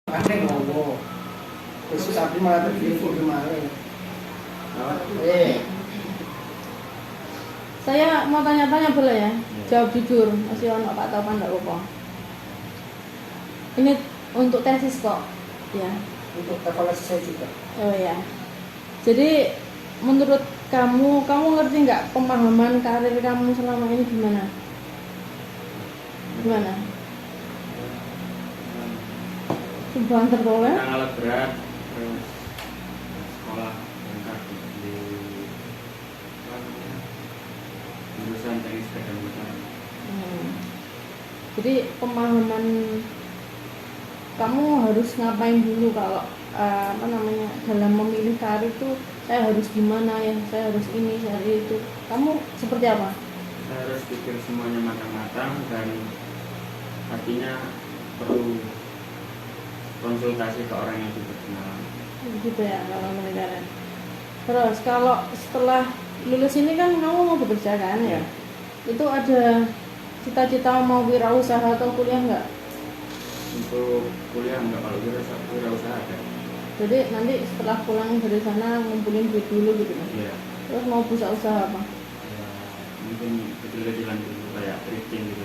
Aneh ngono. Khusus aku malah tergelincir kemarin. Saya mau tanya-tanya boleh ya? Jawab jujur, masih ono Pak Taufan enggak apa-apa. Ini untuk tesis kok, ya. Untuk evaluasi saya juga. Oh ya. Jadi menurut kamu ngerti nggak pemahaman karir kamu selama ini gimana? Gimana? Coba tertolong. Alat berat, terus sekolah lengkap di jurusan teknik sepeda motor. Jadi pemahaman kamu harus ngapain dulu kalau dalam memilih karir itu saya harus gimana ya, saya harus ini, saya harus itu. Kamu seperti apa? Saya harus pikir semuanya matang-matang dan artinya perlu konsultasi ke orang yang sudah kenal. Gitu ya kalau memilih karir. Terus kalau setelah lulus ini kan kamu mau bekerja kan ya? Itu ada cita-cita mau wirausaha atau kuliah nggak? Untuk kuliah enggak, kalau wirausaha ada. Jadi nanti setelah pulang dari sana ngumpulin duit dulu gitu kan? Iya. Terus mau buka usaha apa? Ya, mungkin kecil-kecilan dulu kayak thrifting gitu.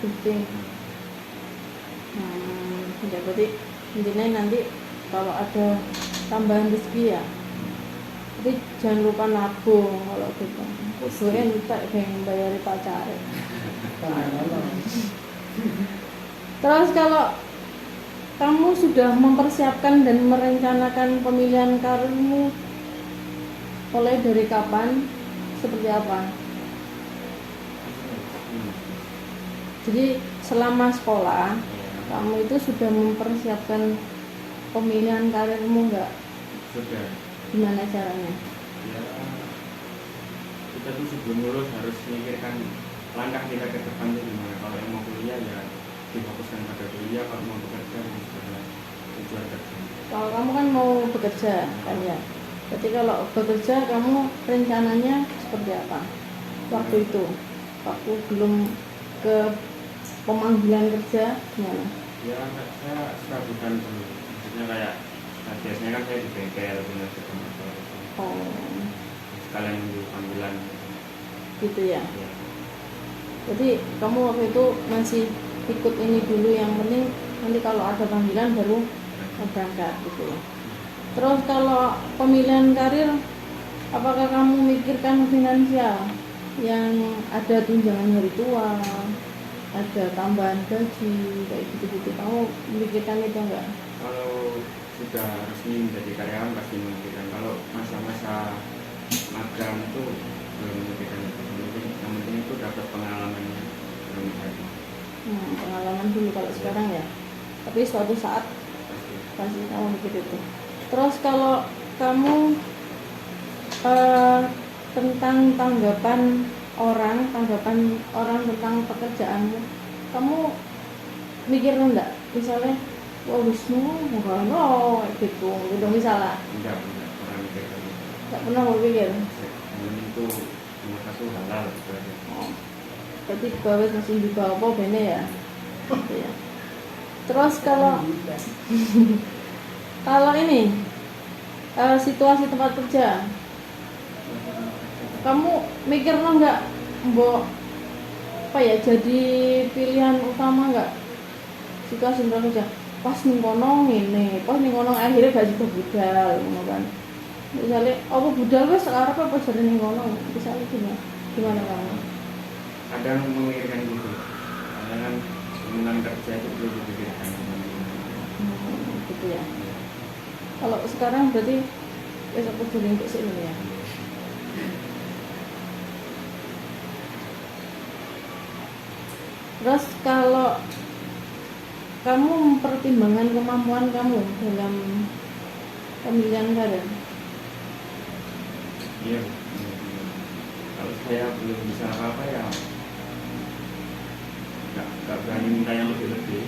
Thrifting. Ya berarti intinya nanti kalau ada tambahan rezeki ya. Tapi jangan lupa nabung kalau gitu. Usulnya minta pengen bayar pacar. Terus kalau kamu sudah mempersiapkan dan merencanakan pemilihan karirmu mulai dari kapan, seperti apa? Jadi selama sekolah kamu itu sudah mempersiapkan pemilihan karirmu nggak? Sudah. Gimana caranya? Ya, kita tuh sebelum lulus harus memikirkan langkah kita ke depan itu gimana. Kalau yang mau kuliah ya difokuskan pada kuliah, kalau mau bekerja ya sudah tujuan kerja. Kalau kamu kan mau bekerja kan ya. Berarti kalau bekerja kamu rencananya seperti apa? Waktu itu, waktu belum ke pemanggilan kerja gimana? Ya saya serabutan dulu. Maksudnya kayak biasanya kan saya di bengkel punya sepeda motor. Oh, Sekalian nunggu panggilan. gitu ya. Ya. Jadi kamu waktu itu masih ikut ini dulu, yang penting nanti kalau ada panggilan baru berangkat gitu ya. Terus kalau pemilihan karir, apakah kamu memikirkan finansial yang ada tunjangan hari tua, ada tambahan gaji kayak gitu-gitu? Kamu memikirkan itu enggak? Kalau sudah resmi menjadi karyawan pasti memikirkan. Kalau masa-masa magang itu belum memikirkan itu. Yang penting itu dapat pengalamannya belum ada. Pengalaman dulu kalau sekarang ya. Tapi suatu saat pasti kamu mikir itu. Terus kalau kamu tentang tanggapan orang tentang pekerjaanmu, kamu mikir enggak? Misalnya, wah Wisnu, mau gitu misalnya. Enggak pernah mikirkan itu. Enggak pernah berpikir. Yang itu nomor satu halal gitu aja. Oh, berarti bawah masih juga apa bene ya? Gitu ya. Terus kalau ini situasi tempat kerja, kamu mikir nggak, mbok apa ya jadi pilihan utama nggak situasi tempat kerja? Pas ning kono ngene, pas ning kono akhirnya gak juga budal, ngono kan? Misalnya, apa budal wes sekarang apa jadi ning kono? Misalnya gimana kamu? Kadang memikirkan gitu. Kadang kan hubungan kerja itu perlu dipikirkan. Gitu ya. Kalau sekarang berarti wes aku jadi untuk sini ya. Terus kalau kamu mempertimbangkan kemampuan kamu dalam pemilihan karir? Iya. Kalau saya belum bisa apa-apa ya nggak berani minta yang lebih-lebih.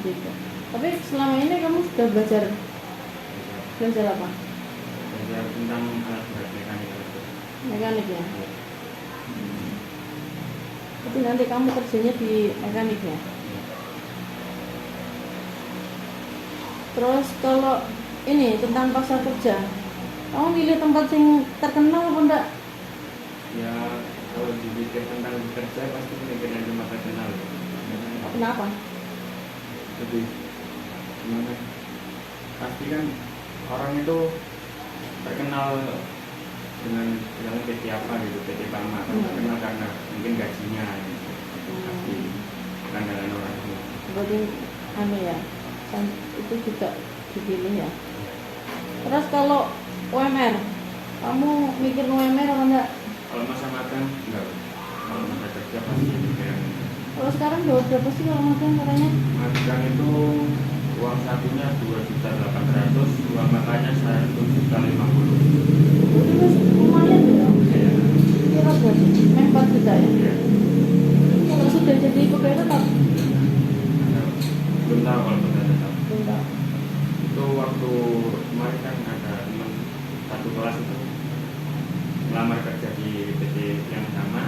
Gitu. Tapi selama ini kamu sudah belajar apa? Belajar tentang alat berat Mekanik ya. Tapi nanti kamu kerjanya di mekanik ya. Terus kalau ini tentang pasar kerja, kamu milih tempat yang terkenal apa enggak? Ya kalau dipikir tentang kerja pasti mikir yang cuma terkenal. Kenapa? Lebih gimana? Pasti kan orang itu terkenal dengan misalnya PT apa gitu, PT Pama kan terkenal karena mungkin gajinya gitu. Pasti pandangan orang itu. Berarti anu ya, itu juga dipilih ya. Terus kalau UMR, kamu mikir UMR apa enggak? Kalau masa magang enggak. Kalau masa kerja pasti mikir yang Kalau sekarang berapa sih kalau magang katanya? magang itu uang sakunya 2.800.000, uang makannya 1.050.000. Jadi masih lumayan ya. Ya. Kira berapa? 4 juta ya. Ya. Kalau sudah jadi pegawai tetap, Belum tahu kalau benar tetap. enggak. Itu waktu kemarin kan ada teman satu kelas itu melamar kerja di PT yang sama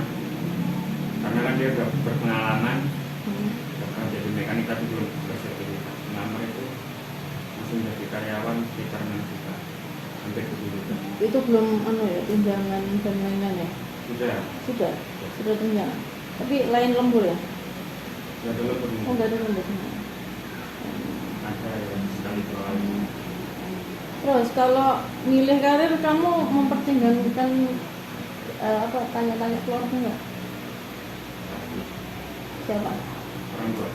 karena kan dia udah berpengalaman udah jadi mekanik tapi belum bersertifikat. Melamar itu langsung jadi karyawan sekitar 6 juta, hampir 7 juta. Itu belum anu ya, tunjangan dan lain-lain ya. Sudah Sudah tunjangan. Tapi lain lembur ya? nggak dulu Oh enggak ada lembur. ada ya sekali 2 kali. Terus kalau milih karir kamu mempertimbangkan tanya-tanya keluarga enggak? Siapa? Orang tua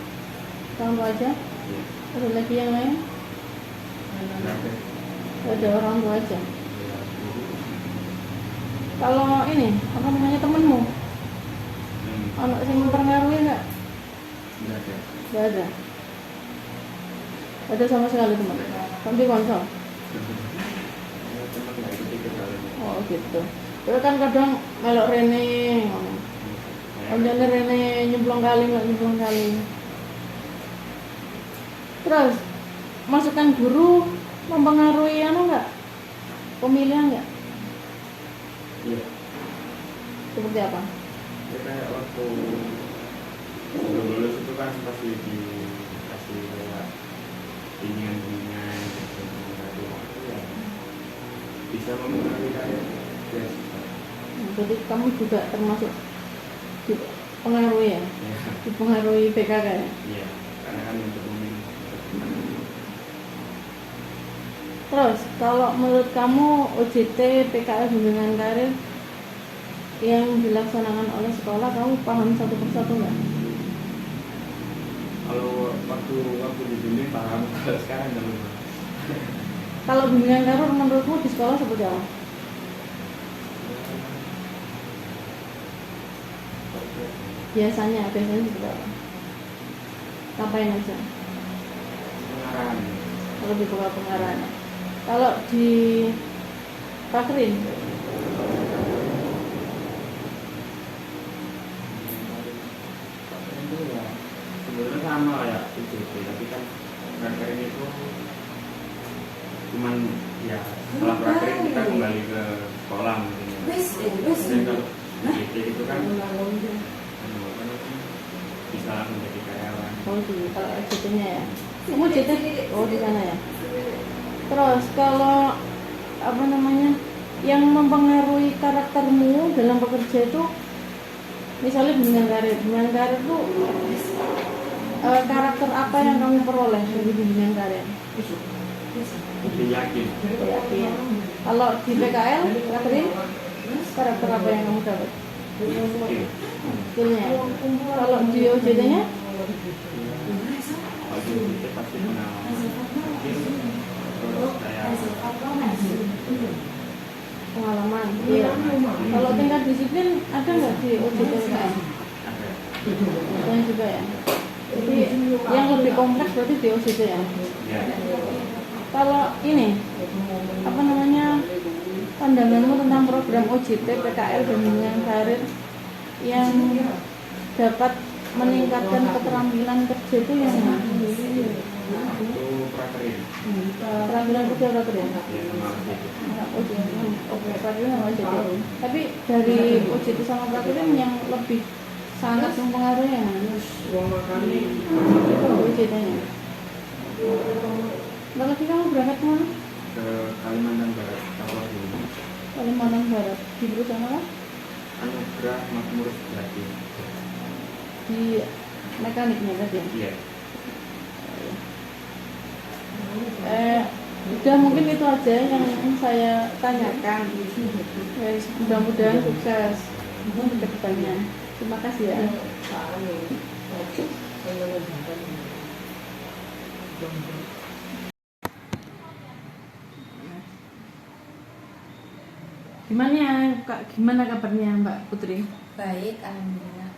Orang tua aja? ya Ada lagi yang lain? nggak ada. Ada orang tua aja. Ya, guru. Kalau ini, apa namanya temenmu? Anak yang mempengaruhi enggak? Nggak ada. Enggak ada. Ada sama sekali teman. Sampai konsol. Ya, teman nggak ikut ikut kalinya. Oh gitu. Terus kan kadang melok rene, konjone rene nyemplung kali nggak nyemplung kali. Terus masukan guru mempengaruhi nggak? Pemilihan nggak? Iya. Seperti apa? Ya kayak waktu sebelum lulus itu kan pasti dikasih kayak bimbingan gitu, ya bisa mempengaruhi kayak beasiswa. Jadi kamu juga termasuk dipengaruhi ya? Ya, Dipengaruhi PKK ya? iya, karena kan untuk memilih. Terus kalau menurut kamu OJT PKL bimbingan karir yang dilaksanakan oleh sekolah kamu paham satu persatu nggak? Kalau waktu dibimbing paham, kalau sekarang nggak lupa. Kalau bimbingan karir menurutmu di sekolah seperti apa? Biasanya seperti apa? Ngapain aja? Pengarahan. Kalau di bawah pengarahan. Kalau di Pakrin, Itu ya sebenarnya sama lah ya UJT, tapi kan prakterin itu cuman ya setelah prakterin kita kembali ke sekolah mungkin ya. Dan kalau UJT itu kan bisa menjadi karyawan. oh di kalau OJT-nya ya. Kamu OJT? Oh di sana ya. Terus kalau apa namanya yang mempengaruhi karaktermu dalam bekerja itu, misalnya bimbingan karir itu karakter apa yang kamu peroleh dari bimbingan karir? Lebih yakin. Yakin. Kalau di PKL, karakter apa yang kamu dapat? Skill. Skillnya. Kalau di OJT-nya? Kalau di UJT pasti pengalaman. Terus kayak Pengalaman. Iya. Kalau tingkat disiplin ada nggak di OJT PKL? ada. Ada juga ya. Jadi yang lebih kompleks berarti di OJT ya. Ya. Kalau ini apa namanya pandanganmu tentang program OJT PKL dan bimbingan karir yang dapat meningkatkan keterampilan kerja itu yang mana? Itu prakterin. Keterampilan kerja prakterin. Ya sama UJT. Oke, prakterin sama OJT. Tapi dari OJT sama prakterin yang lebih sangat mempengaruhi yang mana? Itu OJT-nya. Terus berangkat kemana? ke Kalimantan Barat, Papua dulu. Kalimantan Barat. Di perusahaan apa? Anugerah Makmur Sejati. Di mekaniknya tadi. Iya. Udah mungkin itu aja yang saya tanyakan. Mudah-mudahan sukses ke depannya. Terima kasih ya. Gimana kabarnya Mbak Putri? Baik, alhamdulillah.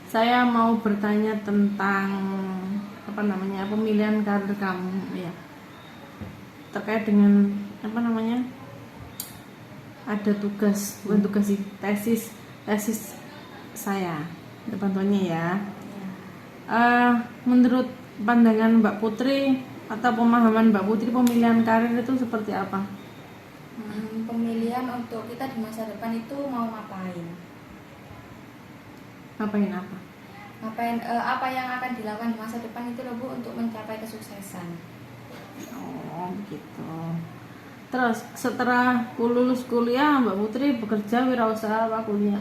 Saya mau bertanya tentang pemilihan karir kamu ya. Terkait dengan ada tugas, bukan tugas sih, tesis saya. Ada bantuannya ya. Menurut pandangan Mbak Putri atau pemahaman Mbak Putri, pemilihan karir itu seperti apa? Pemilihan untuk kita di masa depan itu mau ngapain? Ngapain apa? Apa yang akan dilakukan di masa depan itu loh Bu, untuk mencapai kesuksesan. Oh begitu. Terus setelah lulus kuliah Mbak Putri bekerja wirausaha apa kuliah?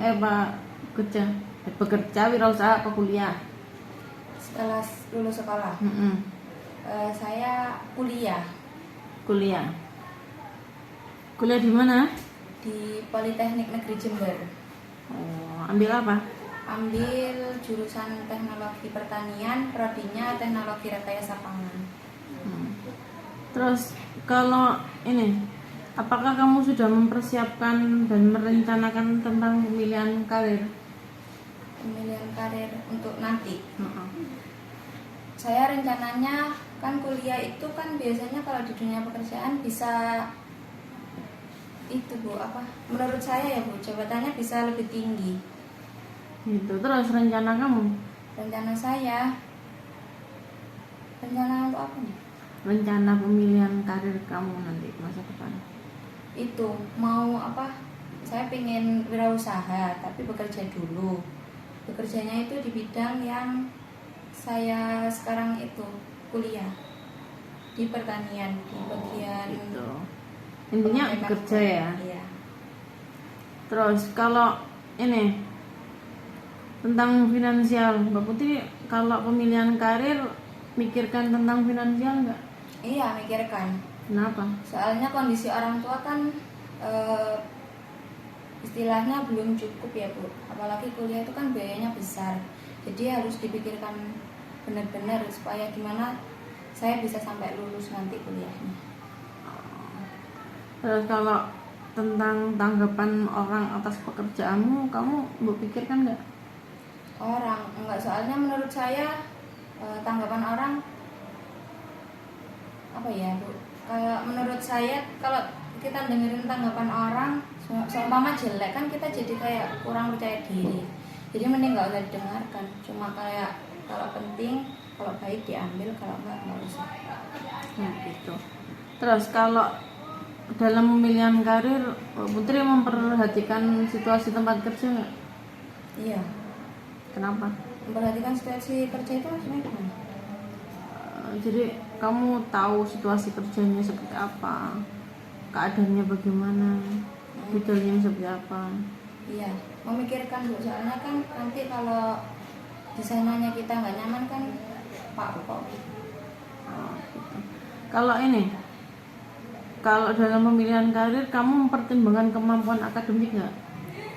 Bekerja wirausaha apa kuliah? Setelah lulus sekolah, saya kuliah Kuliah di mana? di Politeknik Negeri Jember. Oh, ambil apa? Ambil jurusan Teknologi Pertanian, prodinya Teknologi Rekayasa Pangan. Terus kalau ini, apakah kamu sudah mempersiapkan dan merencanakan tentang pemilihan karir? Pemilihan karir untuk nanti. Saya rencananya kan kuliah itu kan biasanya kalau di dunia pekerjaan bisa itu Bu, menurut saya ya Bu, jabatannya bisa lebih tinggi. Gitu. Terus rencana kamu? Rencana untuk apa nih? Rencana pemilihan karir kamu nanti masa depan. Itu mau saya pengen wirausaha tapi bekerja dulu. Bekerjanya itu di bidang yang saya sekarang itu kuliah, di pertanian, di bagian Gitu. Intinya bekerja ya. Iya. Terus kalau ini tentang finansial, Mbak Putri kalau pemilihan karir mikirkan tentang finansial nggak? Iya, mikirkan. Kenapa? Soalnya kondisi orang tua kan istilahnya belum cukup ya Bu. Apalagi kuliah itu kan biayanya besar. Jadi harus dipikirkan benar-benar supaya gimana saya bisa sampai lulus nanti kuliahnya. Terus kalau tentang tanggapan orang atas pekerjaanmu, kamu berpikirkan nggak? Orang enggak, soalnya menurut saya tanggapan orang apa ya Bu? Kalau menurut saya kalau kita dengerin tanggapan orang seumpama jelek kan kita jadi kayak kurang percaya diri. Jadi mending nggak usah didengarkan. Cuma kayak kalau penting, kalau baik diambil, kalau nggak usah. Gitu. Terus kalau dalam pemilihan karir, Mbak Putri memperhatikan situasi tempat kerja nggak? Iya. Kenapa? Memperhatikan situasi kerja itu maksudnya gimana? Jadi kamu tahu situasi kerjanya seperti apa, keadaannya bagaimana, bidangnya seperti apa. Iya, memikirkan Bu, soalnya kan nanti kalau di sananya kita nggak nyaman kan kok. Gitu. Kalau dalam pemilihan karir kamu mempertimbangkan kemampuan akademik nggak?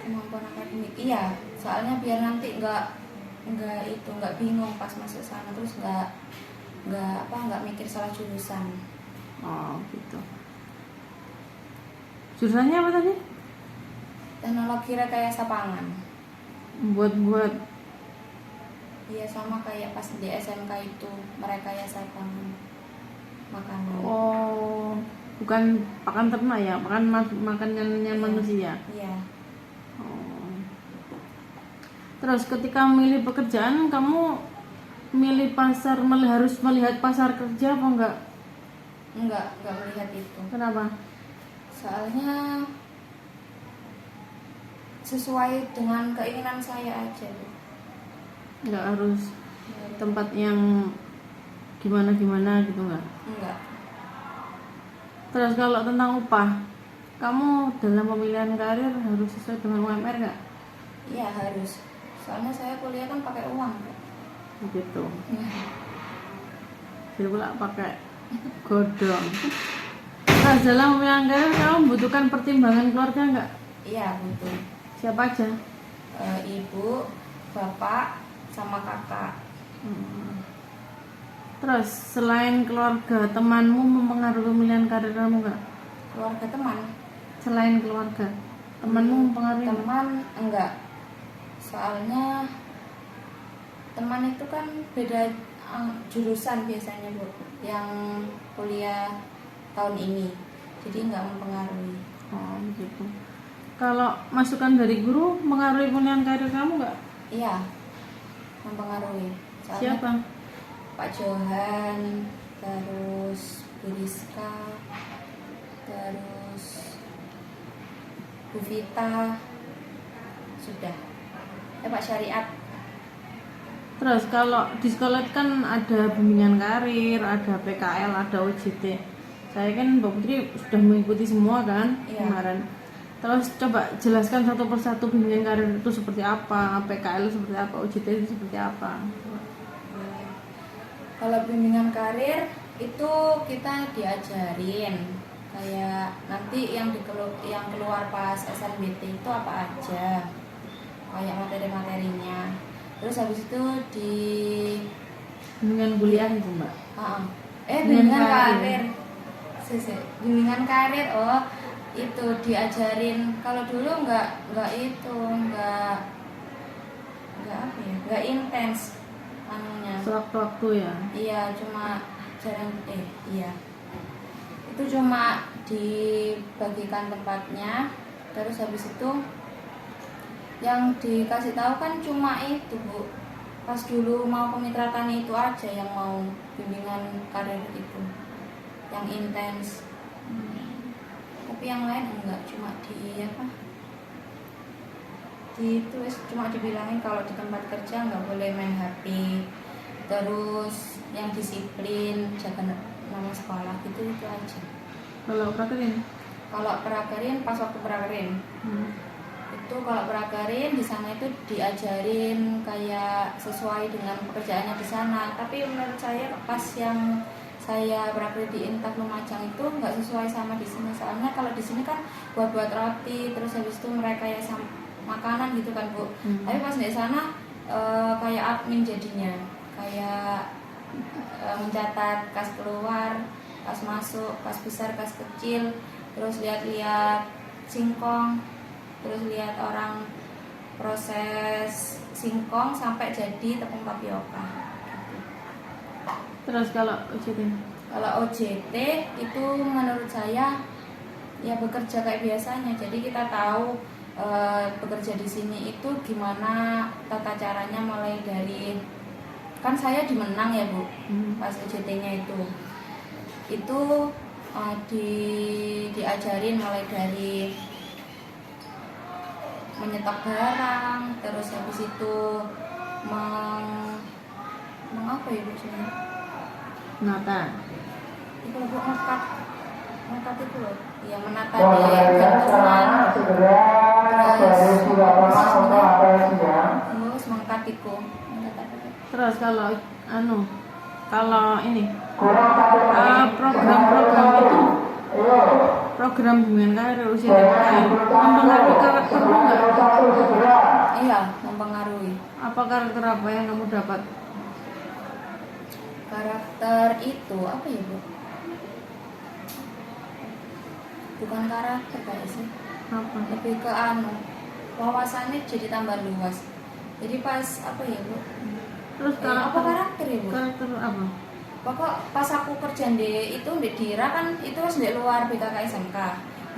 Kemampuan akademik, iya. Soalnya biar nanti nggak bingung pas masuk sana, terus nggak mikir salah jurusan. Oh gitu. Jurusannya apa tadi? Teknologi Rekayasa Pangan. Buat Iya, sama kayak pas di SMK itu merekayasa pangan makanan. Oh, bukan pakan ternak ya, makanannya manusia. Iya. Oh. Terus ketika memilih pekerjaan, kamu milih harus melihat pasar kerja apa enggak? Enggak melihat itu. Kenapa? Soalnya sesuai dengan keinginan saya aja. Enggak harus tempat yang gimana gitu enggak? Enggak. Terus kalau tentang upah, kamu dalam pemilihan karir harus sesuai dengan UMR nggak? Iya harus. Soalnya saya kuliah kan pakai uang. Begitu. Ya. Jadi pula pakai godong. Terus dalam pemilihan karir kamu membutuhkan pertimbangan keluarga nggak? Iya butuh. Siapa aja? Ibu, bapak, sama kakak. Terus selain keluarga, temanmu mempengaruhi pemilihan karir kamu nggak? Keluarga teman. Selain keluarga, temanmu mempengaruhi nggak? Teman enggak. Soalnya teman itu kan beda jurusan biasanya Bu, yang kuliah tahun ini. Jadi enggak mempengaruhi. Oh begitu. Kalau masukan dari guru mengaruhi pemilihan karir kamu nggak? Iya, mempengaruhi. Soalnya Siapa? Pak Johan, terus Bu Rizka, terus Bu Vita, sudah. Pak Syariat. Terus kalau di sekolah kan ada bimbingan karir, ada PKL, ada OJT. Saya kan Mbak Putri sudah mengikuti semua kan Iya. kemarin. Terus coba jelaskan satu persatu bimbingan karir itu seperti apa, PKL seperti apa, OJT itu seperti apa. Kalau bimbingan karir itu kita diajarin kayak nanti yang keluar pas SNBT itu apa aja, kayak materi-materinya. Terus habis itu di Bimbingan kuliah itu Mbak. bimbingan karir. Bimbingan karir, oh itu diajarin. Kalau dulu nggak apa ya, nggak intens anunya. Sewaktu-waktu ya. Iya, cuma jarang iya. Itu cuma dibagikan tempatnya. Terus habis itu yang dikasih tahu kan cuma itu Bu. Pas dulu mau kemitraan itu aja yang mau bimbingan karir itu. Yang intens. Tapi yang lain enggak, cuma ditulis, cuma dibilangin kalau di tempat kerja nggak boleh main HP, terus yang disiplin, jaga nama sekolah gitu, itu aja. Kalau prakerin? Kalau prakerin, pas waktu prakerin itu kalau prakerin di sana itu diajarin kayak sesuai dengan pekerjaannya di sana. Tapi menurut saya pas yang saya prakerin di Intak Lumajang itu nggak sesuai sama di sini. Soalnya kalau di sini kan buat roti, terus habis itu mereka ya makanan gitu kan Bu. Tapi pas di sana kayak admin jadinya, kayak mencatat kas keluar, kas masuk, kas besar, kas kecil, terus lihat-lihat singkong, terus lihat orang proses singkong sampai jadi tepung tapioka. Terus kalau OJT? Kalau OJT itu menurut saya ya bekerja kayak biasanya. Jadi kita tahu bekerja di sini itu gimana tata caranya, mulai dari kan saya di Menang ya Bu, pas OJT-nya itu diajarin mulai dari menyetok barang, terus habis itu apa ya Bu sebenarnya? Menata. Itu Bu, ngangkat itu loh, ya menata di gantungan, terus mengangkat itu. Terus kalau ini program-program itu, program bimbingan karir usia PKL mempengaruhi karaktermu nggak? Iya, mempengaruhi. Apa karakter apa yang kamu dapat? Karakter itu apa ya Bu? Bukan karakter kayak sih, Apa? lebih ke wawasannya jadi tambah luas. Jadi pas apa ya Bu? Terus Apa karakter ya Bu? Karakter apa? Pokok pas aku kerja di Dira kan itu harus di luar BKK SMK.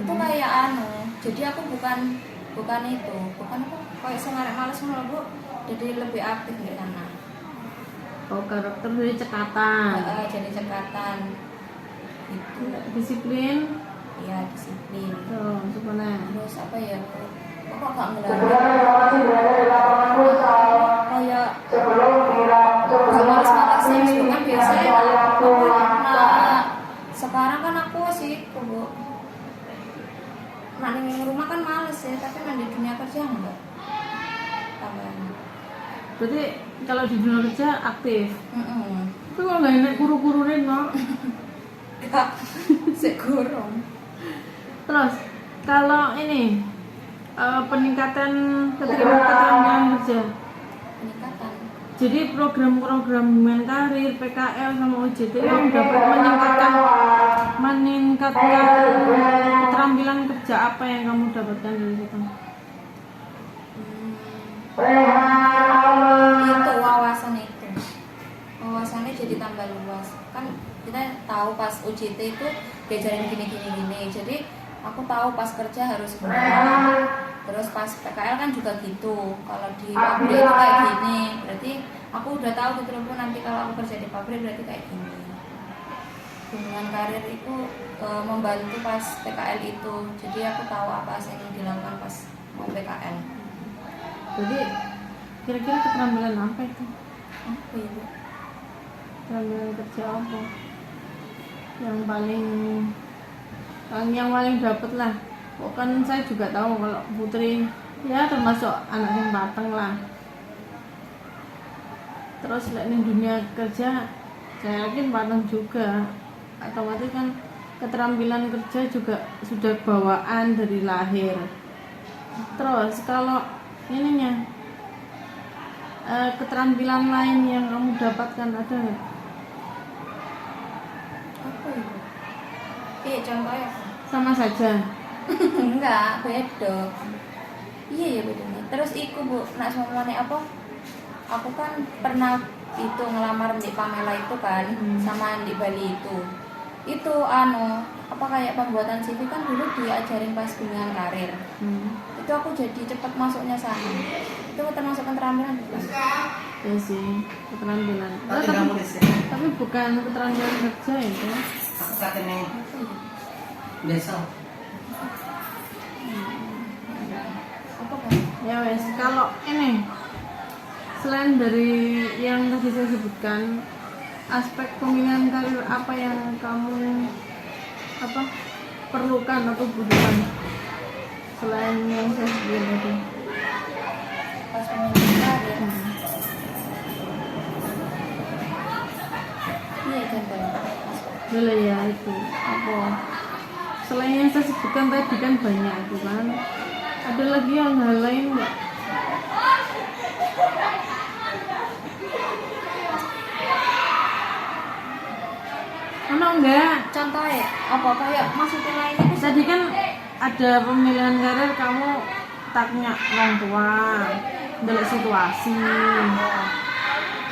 Itu kayak jadi aku bukan itu, bukan aku kayak sengaja males ngono Bu. Jadi lebih aktif di sana. Oh, karakter dari cekatan. Jadi cekatan. Itu. Disiplin. Iya, disiplin. Tuh, sebenarnya. Terus apa ya? Pokok gak ngelarang. Kayak gak malas-malasin, kan biasanya sekarang kan aku sih Berarti kalau di dunia kerja aktif. Mm-mm. Tapi kok nggak enak kuru-kurunin no? Gak segorong. Terus kalau ini peningkatan keterampilan kerja. Peningkatan. Jadi program-program bimbingan karir, PKL sama OJT yang dapat meningkatkan keterampilan kerja apa yang kamu dapatkan dari situ? Itu wawasannya jadi tambah luas. Kan kita tahu pas UJT itu diajarin gini. Jadi aku tahu pas kerja harus gimana. Terus pas PKL kan juga gitu. Kalau di pabrik itu kayak gini, berarti aku udah tahu gitu loh, nanti kalau aku kerja di pabrik berarti kayak gini. Bimbingan karir itu membantu pas PKL itu. Jadi aku tahu apa yang dilakukan pas mau PKL. Jadi kira-kira keterampilan apa itu? Apa ya, Bu? Keterampilan kerja apa? Yang paling dapat lah. Oh, kan saya juga tahu kalau Putri ya termasuk anak yang batang lah. Terus di dunia kerja saya yakin batang juga. Otomatis kan keterampilan kerja juga sudah bawaan dari lahir. Terus kalau ininya keterampilan lain yang kamu dapatkan ada nggak? Apa ya? Iya, contohnya apa? Sama saja. Enggak, beda. Iya ya bedanya. Terus iku Bu, nak semuanya apa? Aku kan pernah itu ngelamar di Pamela itu kan, sama di Bali itu. Itu apa kayak pembuatan CV kan dulu diajarin pas bimbingan karir. Itu aku jadi cepat masuknya sana. Itu termasuk keterampilan bukan? Ya sih, keterampilan. Tapi kamu di Tapi bukan keterampilan kerja itu. aku saat ini Apa ya? besok. Apa kan? Ya wes, kalau ini selain dari yang tadi saya sebutkan, aspek pemilihan karir apa yang kamu perlukan atau butuhkan selain yang saya sebutkan tadi? Pas pemilihan karir. Iya contohnya. Boleh ya itu apa? Selain yang saya sebutkan tadi kan banyak itu kan. Ada lagi yang hal lain nggak? Mana enggak? Contohnya apa kayak maksudnya lainnya itu Tadi kan ada pemilihan karir kamu tanya orang tua, dari situasi.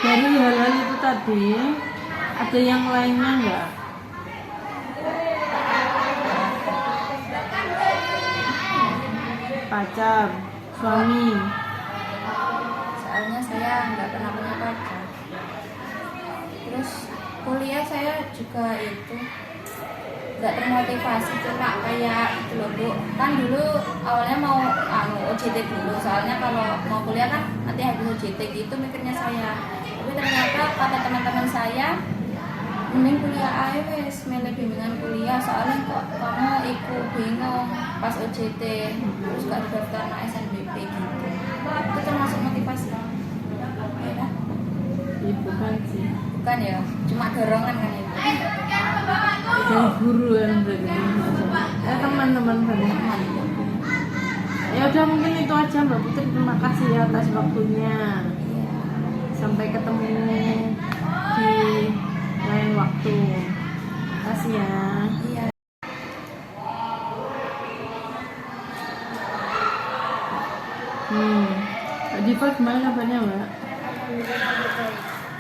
Dari hal-hal itu tadi ada yang lainnya enggak? Pacar, suami. soalnya saya nggak pernah punya pacar. Terus kuliah saya juga itu nggak termotivasi, cuma kayak itu loh Bu, kan dulu awalnya mau OJT dulu, soalnya kalau mau kuliah kan nanti habis OJT gitu mikirnya saya. Tapi ternyata kata teman-teman saya, mending kuliah aja wes, milih bimbingan kuliah, soalnya kok kamu ikut bingung pas OJT terus gak daftar na SNBP gitu. Itu termasuk motivasi ya kan? Bukan sih. Bukan ya, cuma dorongan kan itu. Dari guru yang berarti. Teman-teman tadi. Ya udah mungkin itu aja Mbak Putri, terima kasih ya atas waktunya. Iya. Sampai ketemu di lain waktu. Kasih ya. Iya. Mbak Diva gimana kabarnya Mbak?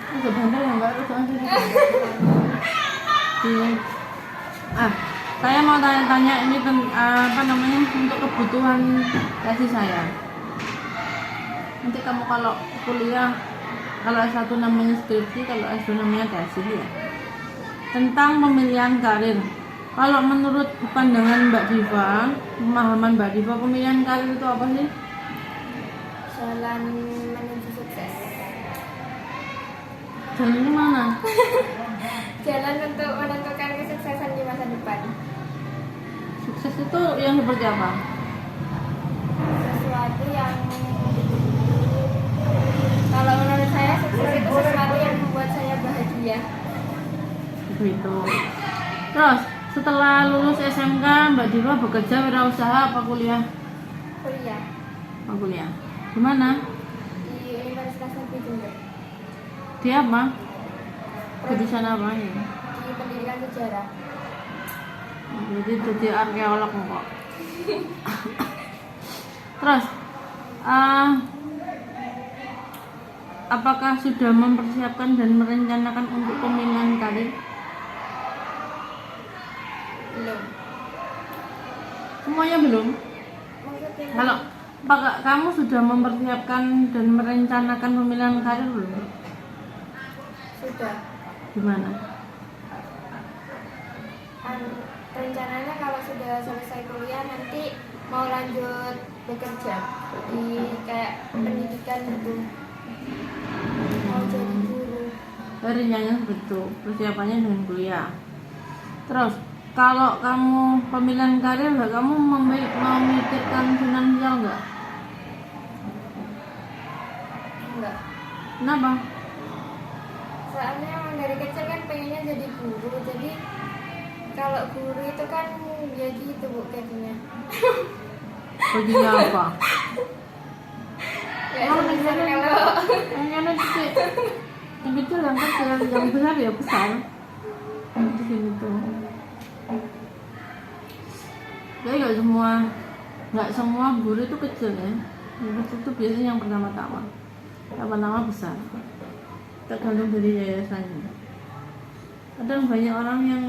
Agak bandel ya Mbak, itu aja. Saya mau tanya-tanya ini untuk kebutuhan kasih saya. Nanti kamu kalau kuliah, kalau S1 namanya skripsi, kalau S2 namanya tesis ya. Tentang pemilihan karir. Kalau menurut pandangan Mbak Diva, pemahaman Mbak Diva, pemilihan karir itu apa sih? Jalan menuju sukses. Jalannya mana? Jalan untuk menentukan kesuksesan di masa depan. Sukses itu yang seperti apa? Sesuatu yang Kalau menurut saya sukses itu sesuatu yang membuat saya bahagia. Begitu. Terus setelah lulus SMK Mbak Diva bekerja wirausaha apa kuliah? Kuliah Apa kuliah? Di mana? di Universitas Negeri Jember Di apa? Jurusan apa ya? di pendidikan sejarah. Jadi jadi arkeolog kok. Terus apakah sudah mempersiapkan dan merencanakan untuk pemilihan karir? Belum. Semuanya belum. Maksudnya Kalau apakah kamu sudah mempersiapkan dan merencanakan pemilihan karir belum? sudah. Gimana? Rencananya kalau sudah selesai kuliah nanti mau lanjut bekerja di kayak pendidikan gitu, mau jadi guru. Rencana betul, persiapannya dengan kuliah. Terus kalau kamu pemilihan karir nggak, kamu memikirkan finansial nggak? Enggak, Kenapa? soalnya emang dari kecil kan pengennya jadi guru, jadi kalau guru itu kan ya gitu bu gajinya. Baginya apa? Ya sebesar kalau Rencana sih yang kecil yang kecil, yang besar ya besar. Di sini tuh. Jadi nggak semua guru itu kecil ya. Yang kecil itu biasanya yang pertama-tama besar. Tergantung dari yayasannya. Kadang banyak orang yang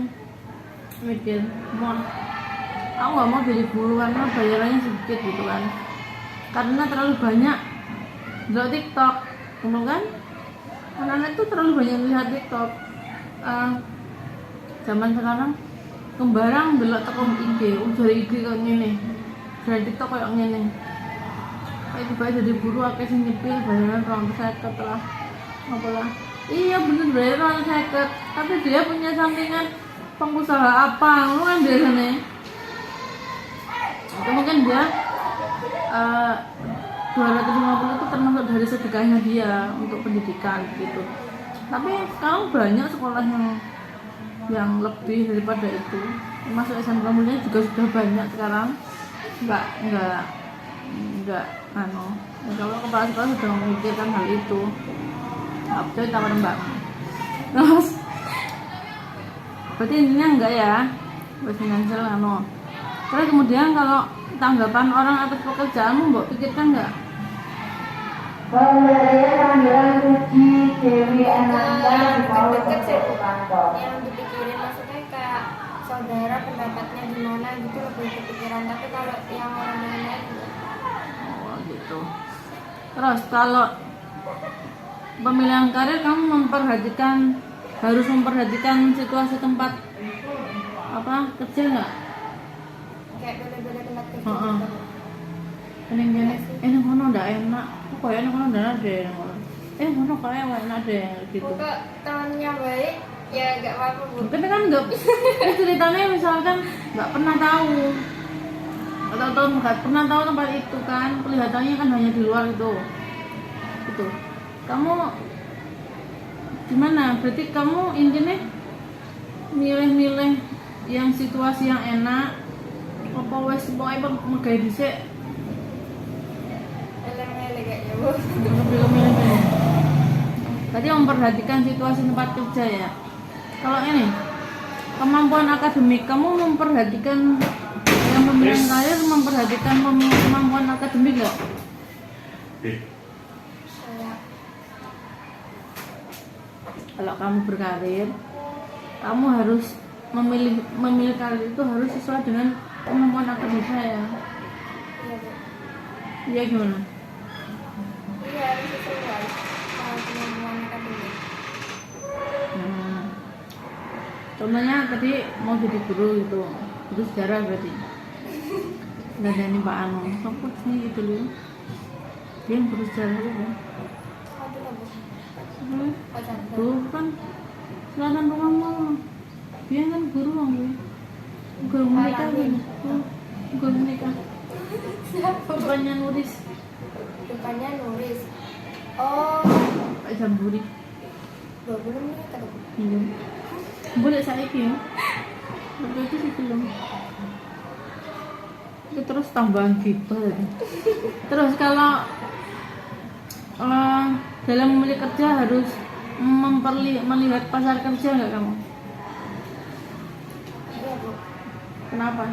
mikir, aku nggak mau jadi guru karena bayarannya sedikit gitu kan, karena terlalu banyak lihat TikTok, betul kan? Anak-anak itu terlalu banyak lihat TikTok. Zaman sekarang kembarang belok tekong IG, dari IG kayak gini, dari TikTok kayak gini. Kayak tiba jadi guru akeh sing nyepil bayaran 250 lah, apalah. Iya bener bayaran 250, tapi dia punya sampingan pengusaha apa, lu kan biasanya. Itu mungkin dia 250 itu termasuk dari sedekahnya dia untuk pendidikan gitu. Tapi sekarang banyak sekolah yang lebih daripada itu. Masuk SMK Mulia juga sudah banyak sekarang. Enggak kalau kepala sekolah sudah memikirkan hal itu. Apa tawar Mbak. Terus berarti intinya enggak ya buat finansial Terus kemudian kalau tanggapan orang atas pekerjaanmu mbok pikirkan enggak? Pemberian Suci Dewi Ananda di deket sih bu, yang dipikirin maksudnya kayak saudara pendapatnya gimana gitu lebih kepikiran, tapi kalau yang orang lain enggak. Oh gitu. Terus kalau pemilihan karir kamu harus memperhatikan situasi tempat kerja nggak? Kayak beda-beda tempat kerja Heeh. gitu. Paling gini, enak kono ndak enak, kok enak kono ndak ada yang kono kayak enak deh gitu. Kok temannya baik ya nggak apa-apa bu. Mungkin kan nggak, ceritanya misalkan nggak pernah tahu atau nggak pernah tahu tempat itu kan, kelihatannya kan hanya di luar itu. Gitu. Kamu gimana? Berarti kamu intinya milih-milih yang situasi yang enak, apa wes pokoknya megay dhisik. Eleng-eleng kayaknya bu. Milih-milih. Tadi memperhatikan situasi tempat kerja ya. Kalau ini kemampuan akademik, kamu memperhatikan yang pemilihan karir, memperhatikan kemampuan akademik nggak? Kalau kamu berkarir, kamu harus memilih karir itu harus sesuai dengan kemampuan akademik saya. Iya bu. Iya gimana? Iya harus sesuai sama kemampuan akademik. Contohnya tadi mau jadi guru gitu, guru sejarah berarti. Dan ini Pak Anu, sopot sih gitu loh. Dia yang guru sejarah itu kan. Aduh lah bu. Oh cantik. Tuh kan selatan rumahmu. Dia kan guru bang gue. Guru menikah kan. Guru menikah. Siapa? Bukannya nulis. Bukannya nulis. Oh Pak Jamburi. 20 menit atau Iya. Boleh saiki ya. Waktu itu sih belum. Itu terus tambahan gibah tadi. Terus kalau dalam memilih kerja harus melihat pasar kerja nggak kamu? iya Bu. Kenapa?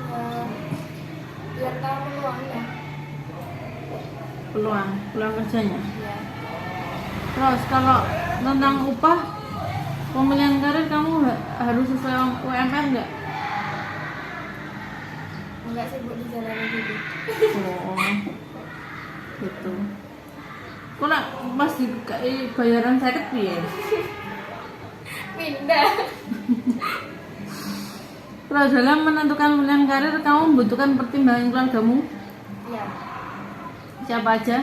Ya biar tahu peluangnya. Peluang kerjanya. Iya. Terus kalau tentang upah, pemilihan karir kamu harus sesuai UMR nggak? Enggak sih Bu, dijalani dulu. Oh, gitu. Kok nak pas dikai bayaran saya piye? Pindah. Terus dalam menentukan pilihan karir kamu membutuhkan pertimbangan keluargamu. Iya. Siapa aja?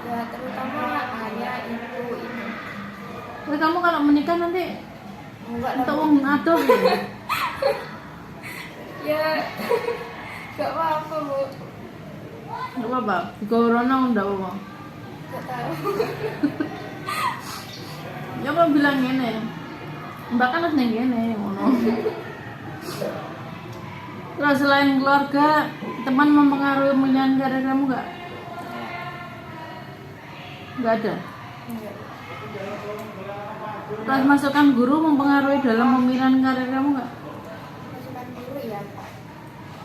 Ya terutama ayah, ibu, ini. Terus kamu kalau menikah nanti Enggak untuk lah, Bu. uang aduh ya? Ya enggak apa-apa Bu. Enggak apa-apa. Di corona enggak apa-apa. Enggak tahu. Ya mau bilang gini. Mbak kan harus neng gini, ngono. Terus selain keluarga, teman mempengaruhi pemilihan karir kamu nggak? Nggak ada. Enggak. Terus masukan guru mempengaruhi dalam pemilihan karir kamu nggak? Masukan dulu ya.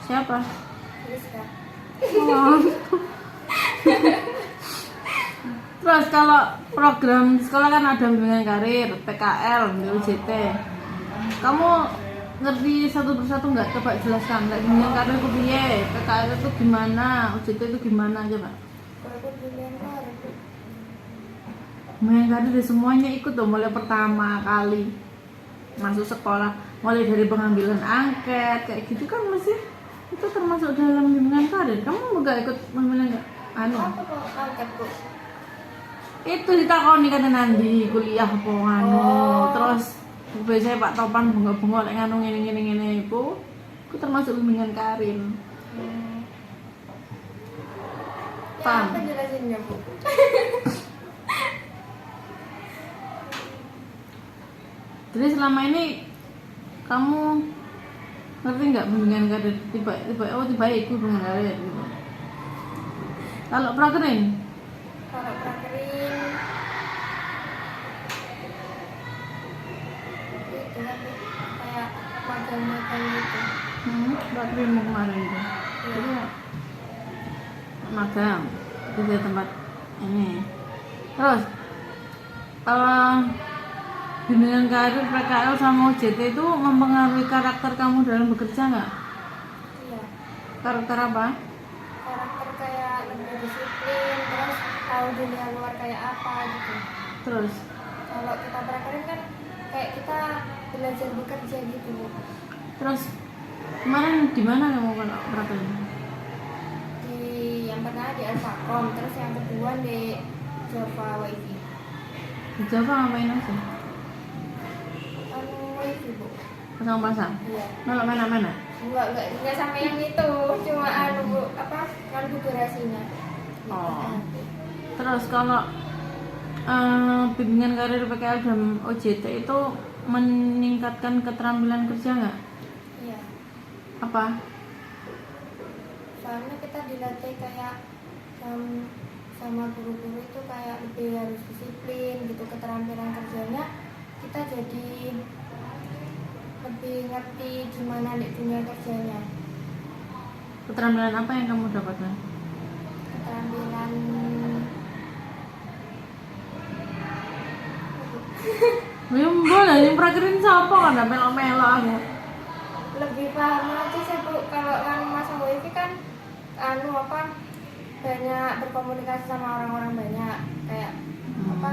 Siapa? Rizka. Oh. Terus kalau program di sekolah kan ada bimbingan karir, PKL, UJT. Kamu ngerti satu persatu nggak? Coba jelaskan. Kayak bimbingan karir itu piye, PKL itu gimana, UJT itu gimana coba? Kalau aku pilihan karir Bu. Bimbingan karir semuanya ikut tuh mulai pertama kali masuk sekolah, mulai dari pengambilan angket kayak gitu kan masih itu termasuk dalam bimbingan karir. Kamu nggak ikut bimbingan anu? Apa kok angkat Bu? Itu ditakoni kata nanti kuliah apa anu. Oh. Terus biasanya Pak Topan bunga-bunga lek nganu ngene iku termasuk bimbingan karir. Ya, Paham? apa jelasinnya Bu? Jadi selama ini kamu ngerti nggak bimbingan karir? Tiba ikut bimbingan karir gitu. Kalau prakerin Kalau prakerin itu kan Bu, kayak magang-magang gitu. prakerin mau kemarin itu. Jadi magang di tempat ini. Terus bimbingan karir PKL sama UJT itu mempengaruhi karakter kamu dalam bekerja nggak? Iya. Karakter apa? Karakter kayak lebih disiplin, terus tahu dunia luar kayak apa gitu. Terus Kalau kita prakerin kan kayak kita belajar bekerja gitu Bu. terus kemarin di mana kamu kalau prakerin? Di yang pertama di Alfacom, terus yang kedua di Java WiFi. Di Java ngapain aja? Anu WiFi Bu. Pasang-pasang? Iya. Kalau mana-mana? Enggak sampai yang itu, cuma anu Bu, apa konfigurasinya. Oh. Terus kalau bimbingan karir PKL dan OJT itu meningkatkan keterampilan kerja nggak? Iya. Apa? Soalnya kita dilatih kayak sama guru-guru itu kayak lebih harus disiplin gitu, keterampilan kerjanya kita jadi lebih ngerti gimana di dunia kerjanya. Keterampilan apa yang kamu dapatkan? Keterampilan Belum boleh, yang prakerin siapa kan? Ada melo-melo aku. lebih paham aja sih Bu. Kalau kan masa WiFi kan anu apa banyak berkomunikasi sama orang-orang banyak kayak apa